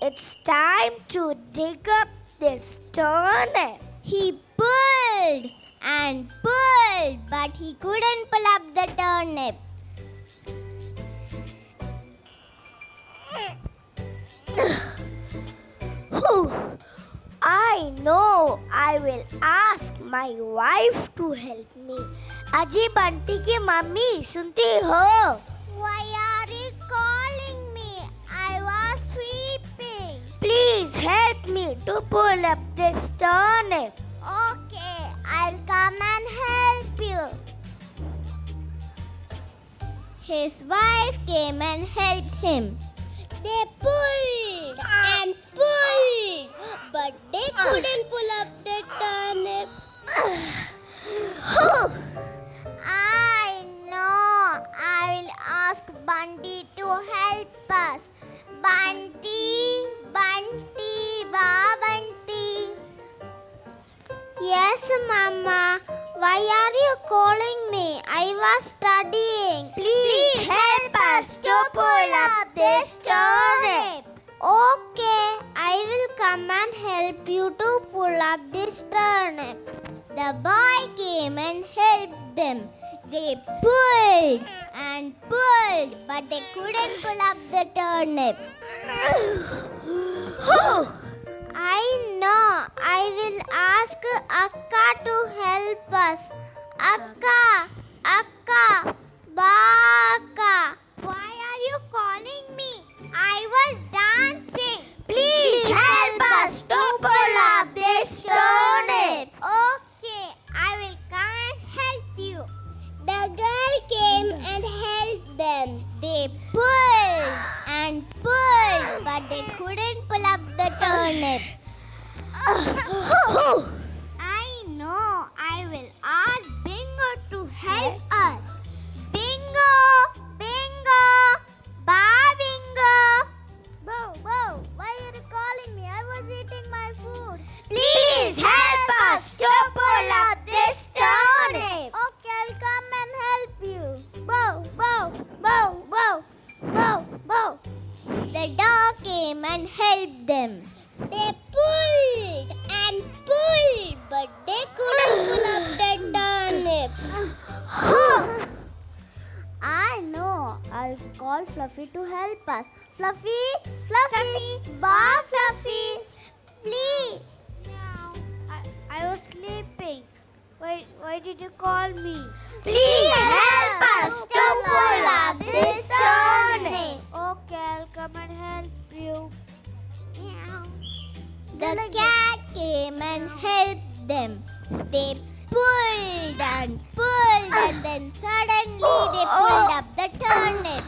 it's time to dig up this turnip. He pulled and pulled, but he couldn't pull up the turnip. I will ask my wife to help me. अजी बंटी की mummy सुनती हो? Why are you calling me? I was sweeping. Please help me to pull up this turnip. Okay, I'll come and help you. His wife came and helped him. They pulled and pulled, but they couldn't pull up the turnip. I know. I will ask Bunty to help us. Bunty, Bunty, ba Bunty. Yes, Mama. Why are you calling me? I was studying. Please help us to pull up this turnip. Okay, I will come and help you to pull up this turnip. The boy came and helped them. They pulled and pulled, but they couldn't pull up the turnip. I know. I will ask Akka to help us. Akka, Akka, Baka. Why are you calling me? I was dancing. Please help us to pull up this turnip. Okay, I will come and help you. The girl came and helped them. They pulled and pulled, but they couldn't pull up the turnip. I know. I will ask Bingo to help us. Bingo, Bingo, ba Bingo. Bow, bow. Why are you calling me? I was eating my food. Please help us to pull up this turnip. Okay, I'll come and help you. Bow, bow, bow, bow, bow, bow. The dog came and helped them. They pulled and pulled, but they couldn't pull up the turnip. I know. I'll call Fluffy to help us. Fluffy, Fluffy, ba Fluffy. Please. I was sleeping. Why did you call me? Please help us to pull up this turnip. Okay, I'll come and help you. The cat came and helped them. They pulled and pulled, and then suddenly they pulled up the turnip.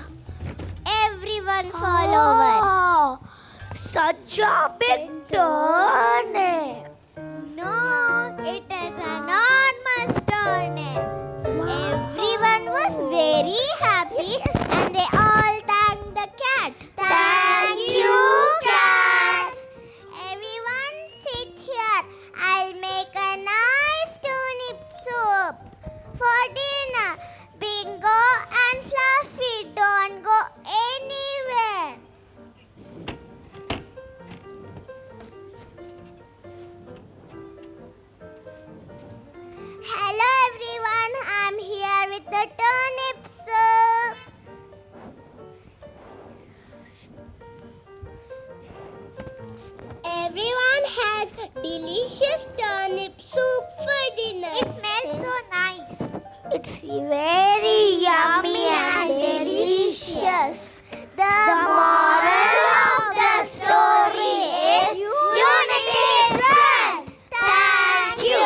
Everyone fell over. Oh, such a big turnip. No, it is an enormous turnip. Everyone was very happy and they all thanked the cat. Thank you, cat. Everyone sit here. I'll make a nice turnip soup for dinner. Bingo and Fluffy, don't go anywhere. Hello everyone, I'm here with the turnip soup. Everyone has delicious turnip soup for dinner. It smells so nice. It's very yummy and delicious. The moral of the story is unity is strength. Thank you.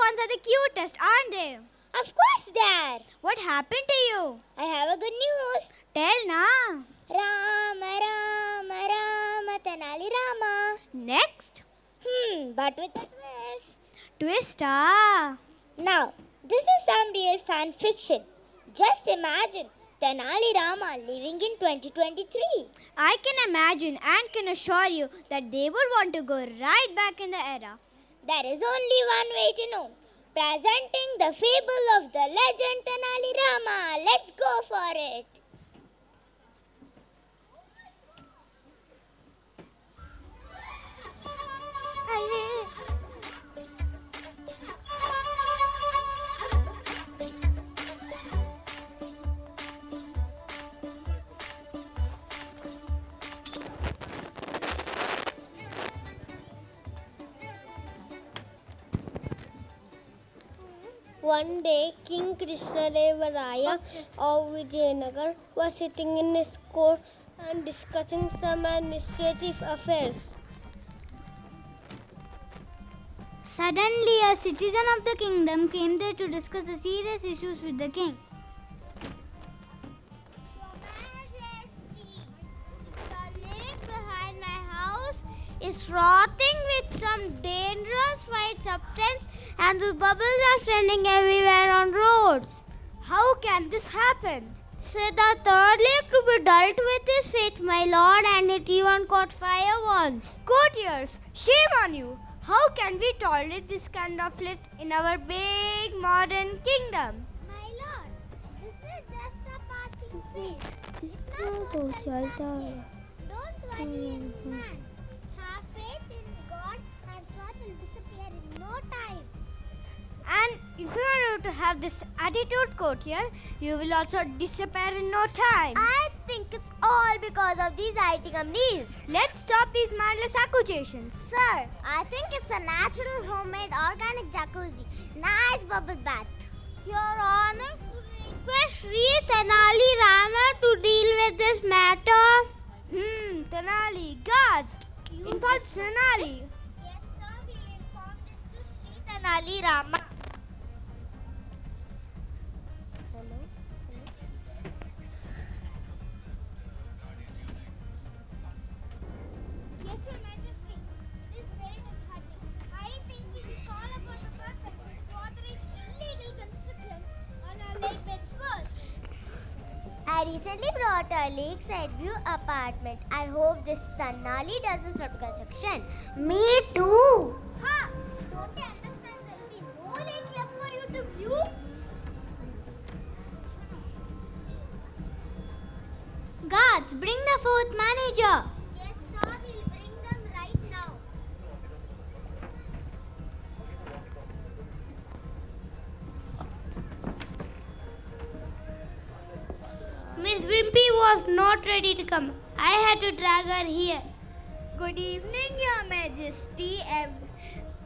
ones are the cutest, aren't they? Of course they are. What happened to you? I have a good news. Tell na. Rama, Rama, Rama, Tenali Rama. Next? But with a twist. Twist, ah. Now, this is some real fan fiction. Just imagine Tenali Rama living in 2023. I can imagine and can assure you that they would want to go right back in the era. There is only one way to know. Presenting the fable of the legend Tenali Rama. Let's go for it. One day, King Krishnadevaraya of Vijayanagar was sitting in his court and discussing some administrative affairs. Suddenly, a citizen of the kingdom came there to discuss the serious issues with the king. The lake behind my house is rotting with some dangerous white substance, and the bubbles are trending everywhere on roads. How can this happen? Said the third lake to be dealt with his fate, my lord, and it even caught fire once. Courtiers, shame on you. How can we tolerate this kind of flirt in our big modern kingdom? My lord, this is just a passing phase. Don't worry, man. Have faith in God and froth will disappear in no time. And if you are to have this attitude, courtier, you will also disappear in no time. I think it's all because of these IT companies. Let's stop these mindless accusations. Sir, I think it's a natural homemade organic jacuzzi. Nice bubble bath. Your Honor, request Sri Tenali Rama to deal with this matter. Tenali, guards, inform Tenali. Yes, sir, we'll inform this to Sri Tenali Rama. Yes, Your Majesty. This is very disheartening. I think we should call upon the person to authorize illegal constructions on our lake beds first. I recently bought a lakeside view apartment. I hope this Tenali doesn't stop construction. Me too. Ha! Don't you understand there will be no lake left for you to view? Guards, bring the fourth manager. Yes, sir. We'll bring them right now. Miss Wimpy was not ready to come. I had to drag her here. Good evening, Your Majesty.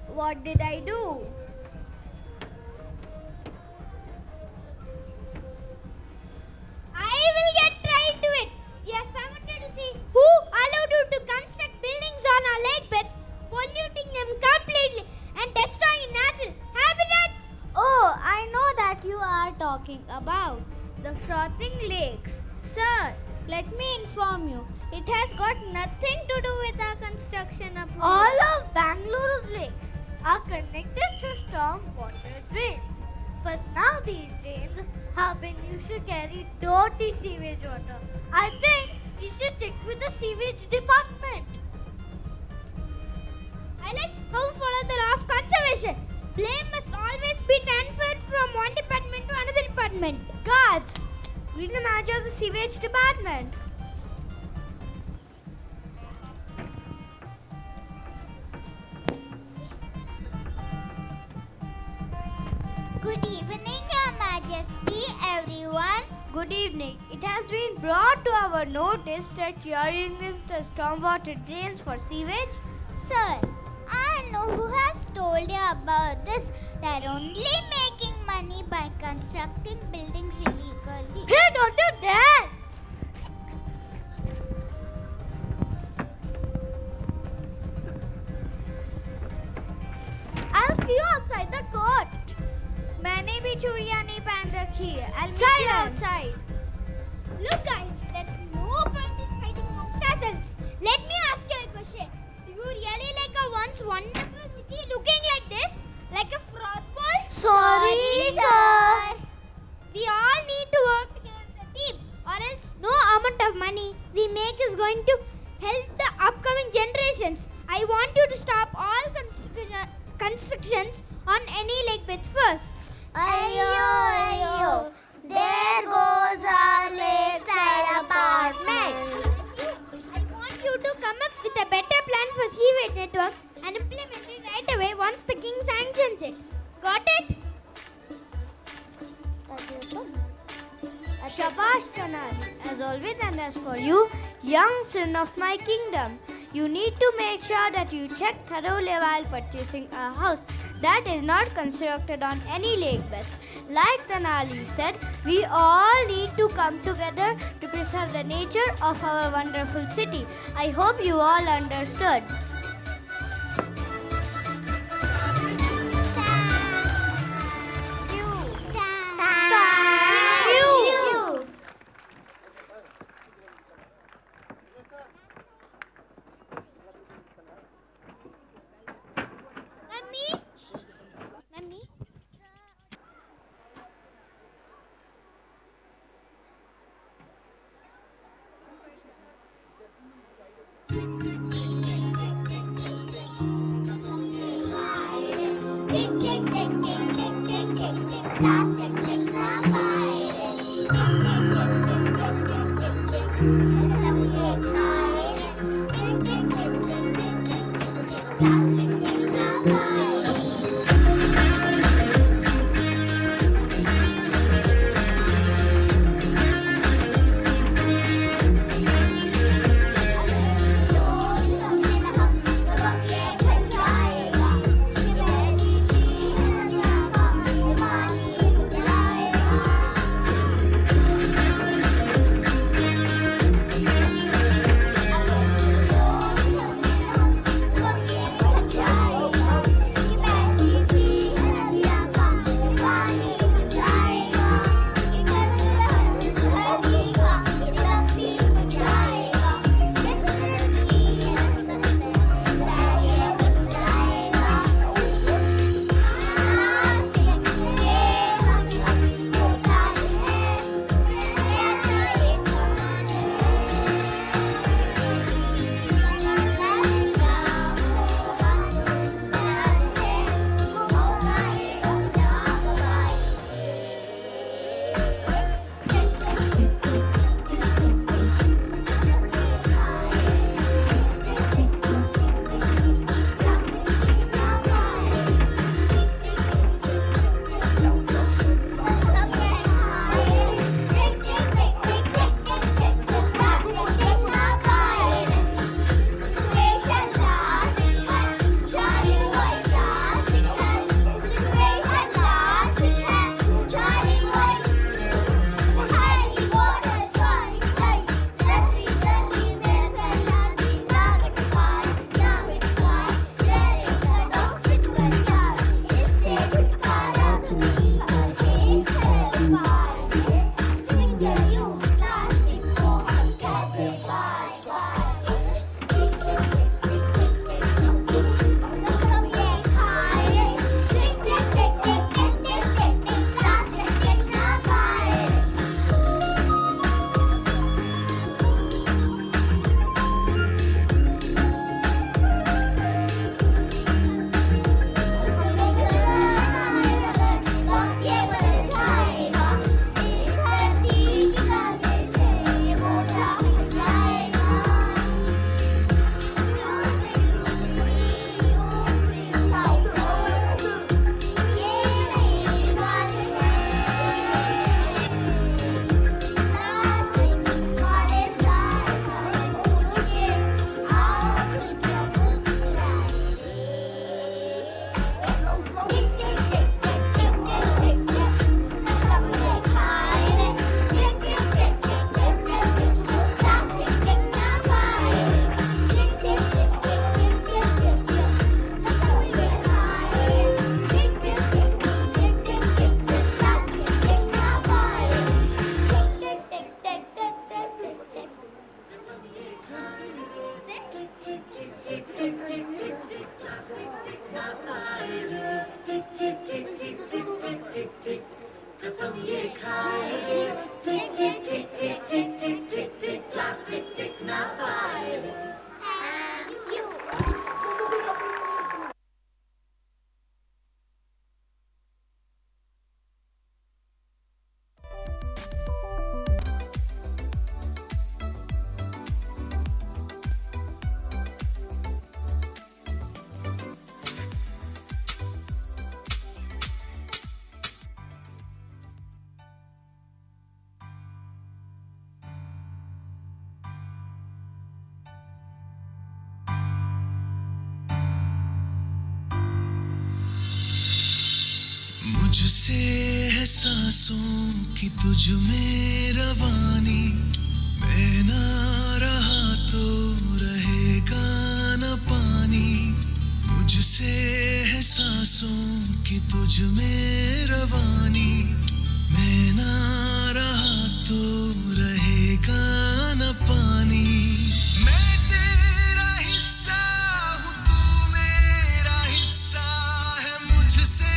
What did I do? I will get right to it. Yes, I wanted to see who allowed you to construct buildings on our lake beds, polluting them completely and destroying natural habitat. Oh, I know that you are talking about the frothing lakes. Sir, let me inform you, it has got nothing to do with our construction approval. All of Bangalore's lakes are connected to storm water drains. But now these drains have been used to carry dirty sewage water. I think you should check with the sewage department. I like how we follow the law of conservation. Blame must always be transferred from one department to another department. Guards, read the manager of the sewage department. Good evening, Your Majesty, everyone. Good evening. It has been brought to our notice that you are using the stormwater drains for sewage. Sir, I know who has told you about this. They're only making money by constructing buildings illegally. Hey, don't do that! I'll see you outside the court. here. I'll meet you outside. Look, guys, there's no point in fighting amongst ourselves. Let me ask you a question. Do you really like a once wonderful city looking like this? Like a froth ball? Sorry, sir. We all need to work together as a team, or else no amount of money we make is going to help the upcoming generations. I want you to stop all constructions on any lake beds first. Ayo. There goes our lakeside apartment. I want you to come up with a better plan for sewage network and implement it right away once the king sanctions it. Got it? Shabash, Tanali. As always, and as for you, young son of my kingdom, you need to make sure that you check thoroughly while purchasing a house that is not constructed on any lake beds. Like Tanali said, we all need to come together to preserve the nature of our wonderful city. I hope you all understood. Mummy? खाएगी, टिक टिक टिक टिक टिक टिक टिक टिक plastic टिक ना पाएगी। मुझसे है सांसों की तुझ में रवानी, मैं ना रहा तो रहेगा न पानी। मुझसे है सांसों की तुझ में रवानी, मैं ना रहा तो रहेगा न पानी। मैं तेरा हिस्सा हूँ, तू मेरा हिस्सा है, मुझसे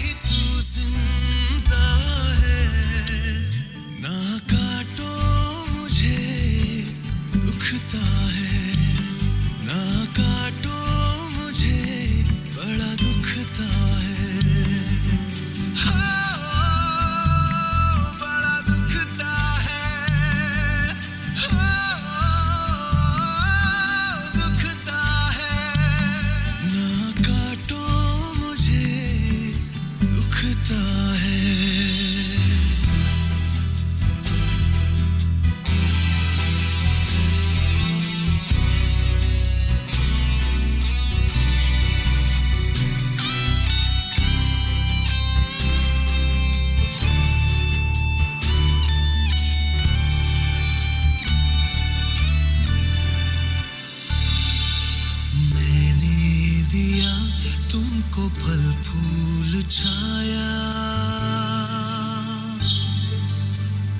ही तू जिंदा है। ना काटो मुझे दुखता है, ना काटो मुझे बड़ा दुखता है। हाँ, बड़ा दुखता है, हाँ, दुखता है। ना काटो मुझे दुखता है। मैंने दिया तुमको फल फूल छाया,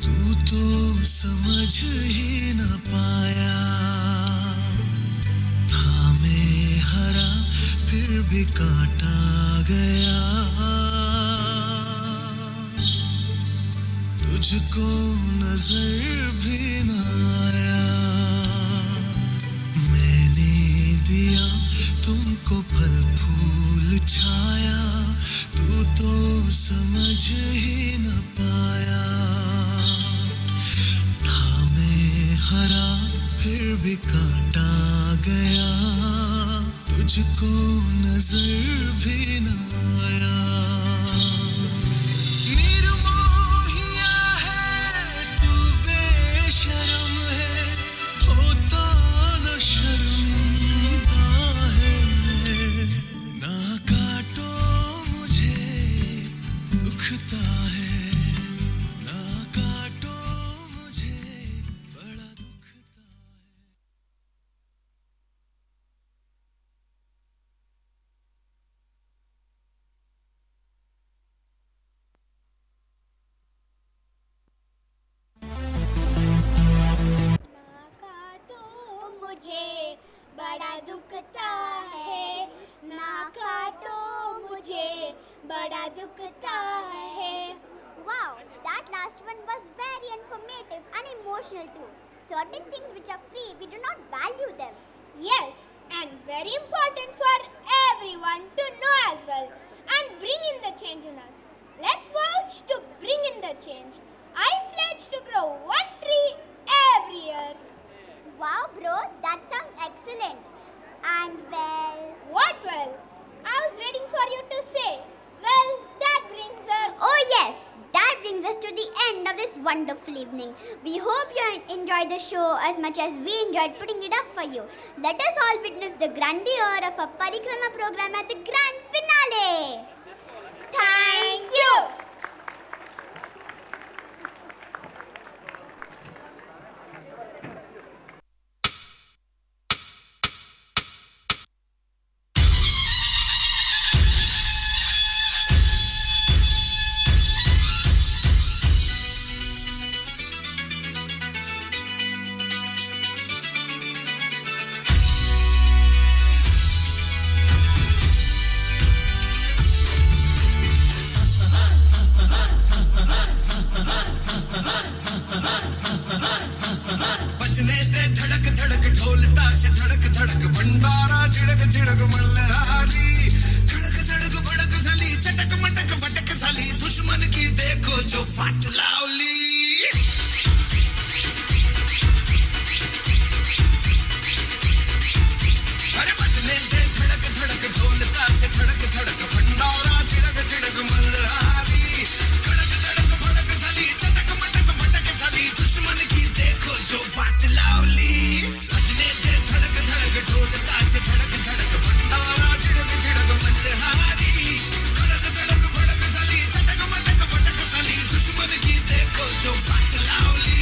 तू तो समझ ही न पाया। था मैं हरा फिर भी काटा गया, तुझको नजर भी न आया। मैंने दिया तुमको फल फूल छाया, तू तो समझ ही न पाया। था मैं हरा फिर भी काटा गया, तुझको नजर भी न आया। निर्मोहिया है तू, बेशरम है, होता न शर्मिंदा है। ना काटो मुझे दुखता है, ना काटो मुझे बड़ा दुखता है। मुझे बड़ा दुखता है, ना काटो मुझे बड़ा दुखता है। Wow, that last one was very informative and emotional too. Certain things which are free, we do not value them. Yes, and very important for everyone to know as well and bring in the change in us. Let's vouch to bring in the change. I pledge to grow one tree every year. Wow, bro, that sounds excellent. And well, What well? I was waiting for you to say. Well, that brings us. oh yes, that brings us to the end of this wonderful evening. We hope you enjoyed the show as much as we enjoyed putting it up for you. Let us all witness the grandeur of a Parikrama program at the grand finale. Thank you. fight loudly. अरे बजने दे धड़क धड़क ढोलता से धड़क धड़क भंडारा छिड़क छिड़क मल्हारी धड़क धड़क भड़क साली चटक मटक फटक साली दुश्मन की देखो जो फाट लावली बजने दे धड़क धड़क ढोलता से धड़क धड़क भंडारा छिड़क छिड़क मल्हारी धड़क धड़क भड़क साली चटक मटक फटक साली दुश्मन की देखो जो फाट लावली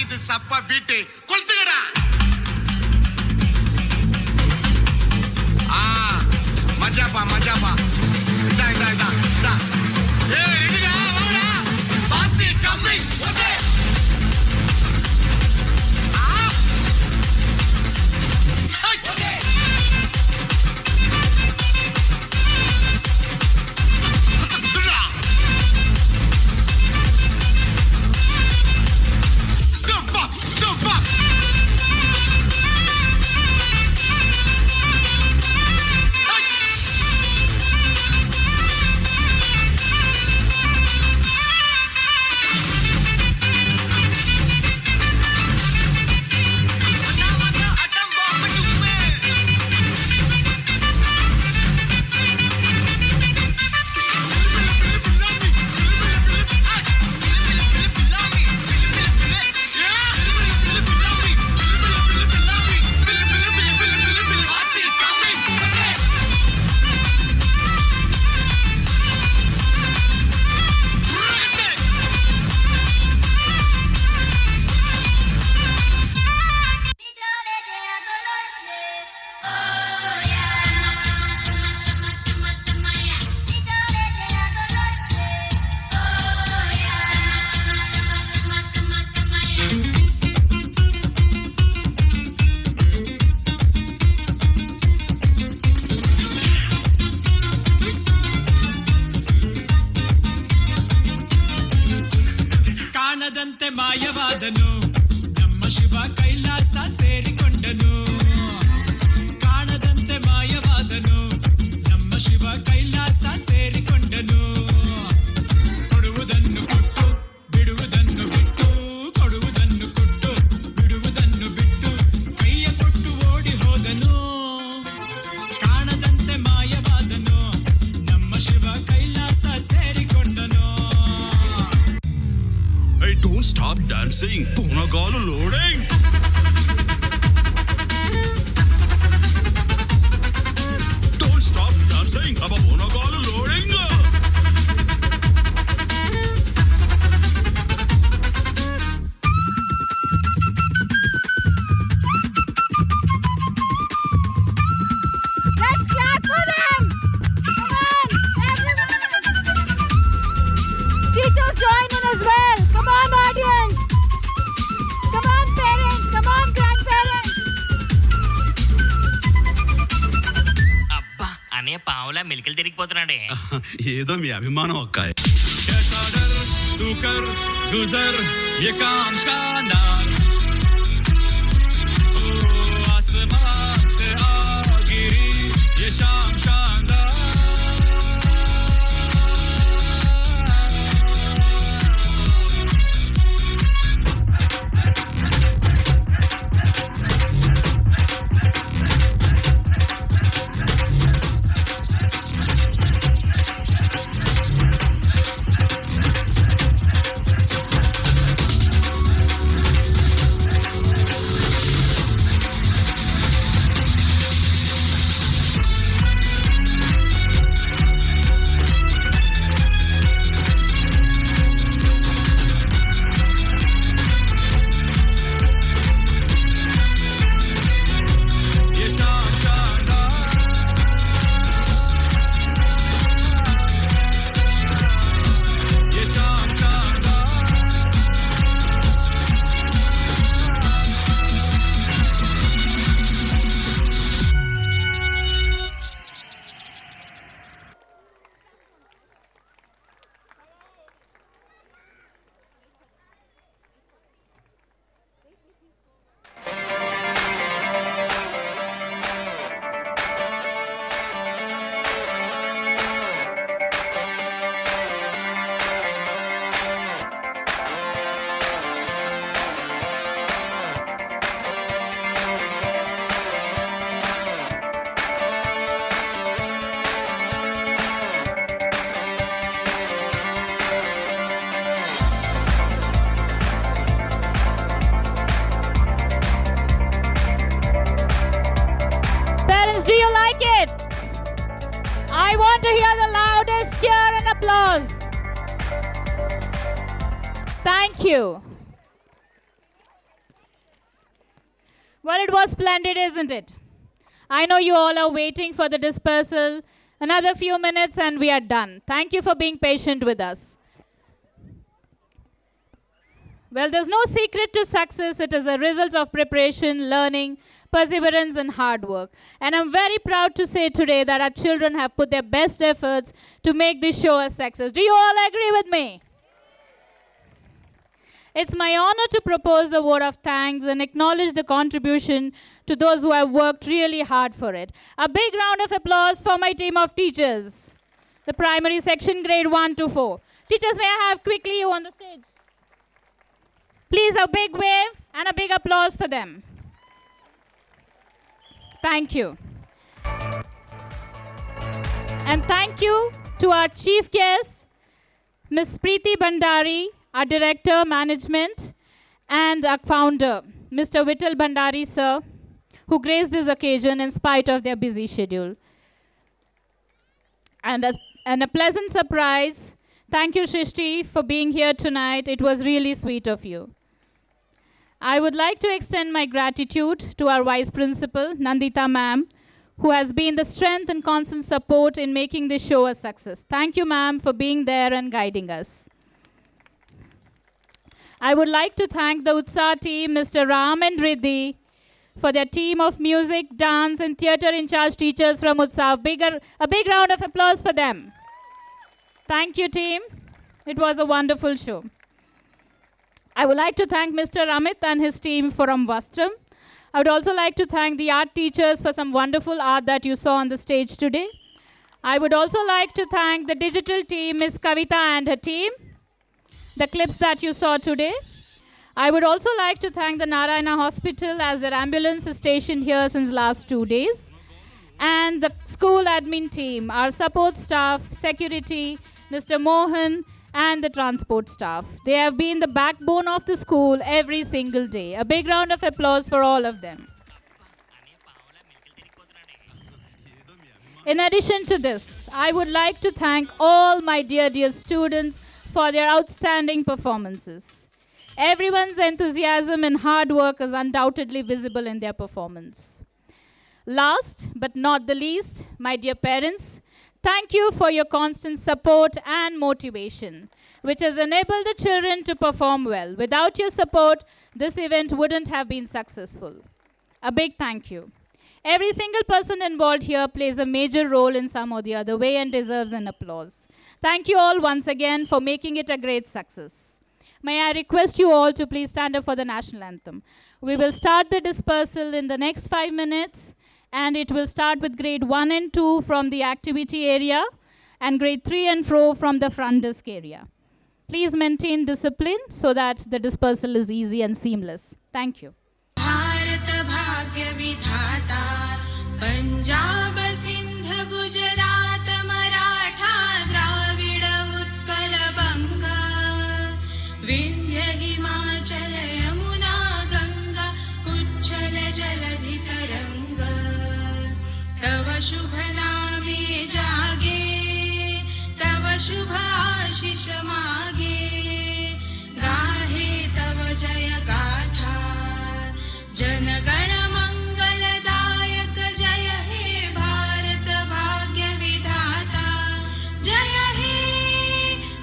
இது சப்பா பீட்டு கொளுத்துக்கடா மஜாப்பா மஜாப்பா இதா இதா இதா இதா ரெடிடா வாடா பாத்தி கம்மிங் ஓகே ಕಾಣದಂತೆ ಮಾಯವಾದನು ನಮ್ಮ ಶಿವ ಕೈಲಾಸ ಸೇರಿಕೊಂಡನು ಕಾಣದಂತೆ ಮಾಯವಾದನು ನಮ್ಮ ಶಿವ ಕೈಲಾಸ ಸೇರಿಕೊಂಡನು ಕೊಡುವುದನ್ನು ಕೊಟ್ಟು ಬಿಡುವುದನ್ನು ಬಿಟ್ಟು ಕೊಡುವುದನ್ನು ಕೊಟ್ಟು ಬಿಡುವುದನ್ನು ಬಿಟ್ಟು ಕೈಯ ಕೊಟ್ಟು ಓಡಿ ಹೋದನು ಕಾಣದಂತೆ ಮಾಯವಾದನು ನಮ್ಮ Shiva Kailasa ಸೇರಿಕೊಂಡನು Hey, don't stop dancing. Punagalu loading. Don't stop dancing. Aba Punagalu loading. Let's clap for them! Come on, everyone! Teachers join in as well. Come on, audience! Come on, parents! Come on, grandparents! అబ్బా అన్నయ్య పావులా మెలికలు తిరిగిపోతున్నాడే ఏదో మీ అభిమానం అక్కాయ్ कैसा डर तू कर गुजर ये काम शानदार ओ आसमान से आ गिरी ये शाम शानदार Thank you. Well, it was splendid, isn't it? I know you all are waiting for the dispersal. Another few minutes and we are done. Thank you for being patient with us. Well, there's no secret to success. It is a result of preparation, learning, perseverance, and hard work. And I'm very proud to say today that our children have put their best efforts to make this show a success. Do you all agree with me? It's my honor to propose the word of thanks and acknowledge the contribution to those who have worked really hard for it. A big round of applause for my team of teachers. The primary section, grade 1 to 4. Teachers, may I have quickly you on the stage? Please, a big wave and a big applause for them. Thank you. And thank you to our chief guest, Ms. Preeti Bhandari, our director, management, and our founder, Mr. Vittal Bhandari, sir, who graced this occasion in spite of their busy schedule. And a pleasant surprise. Thank you, Shrishti, for being here tonight. It was really sweet of you. I would like to extend my gratitude to our Vice Principal, Nandita ma'am, who has been the strength and constant support in making this show a success. Thank you, ma'am, for being there and guiding us. I would like to thank the Utsav team, Mr. Ram and Riddhi, for their team of music, dance, and theatre in charge teachers from Utsav. A big round of applause for them. Thank you, team. It was a wonderful show. I would like to thank Mr. Amit and his team from Vastram. I would also like to thank the art teachers for some wonderful art that you saw on the stage today. I would also like to thank the digital team, Ms. Kavita and her team, the clips that you saw today. I would also like to thank the Narayana Hospital as their ambulance is stationed here since last 2 days. And the school admin team, our support staff, security, Mr. Mohan, and the transport staff. They have been the backbone of the school every single day. A big round of applause for all of them. In addition to this, I would like to thank all my dear students for their outstanding performances. Everyone's enthusiasm and hard work is undoubtedly visible in their performance. Last but not the least, my dear parents, thank you for your constant support and motivation, which has enabled the children to perform well. Without your support, this event wouldn't have been successful. A big thank you. Every single person involved here plays a major role in some or the other way and deserves an applause. Thank you all once again for making it a great success. May I request you all to please stand up for the national anthem. We will start the dispersal in the next 5 minutes. And it will start with grade 1 and 2 from the activity area and grade 3 and 4 from the front desk area. Please maintain discipline so that the dispersal is easy and seamless. Thank you. Bharat भाग्य विधाता पंजाब सिंध गुजरात मराठा द्राविड उत्कल बंग विंध्य हिमाचल यमुना गंगा उच्छल जलधि तरंग तव शुभ नामे जागे तव शुभ आशीष मागे गाहे तव जय गाथा जनगण मंगलदायक जय हे भारत भाग्य विधाता जय हे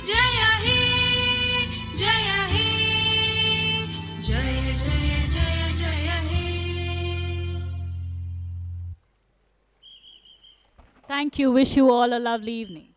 जय हे जय हे जय जय जय जय हे. Thank you. Wish you all a lovely evening.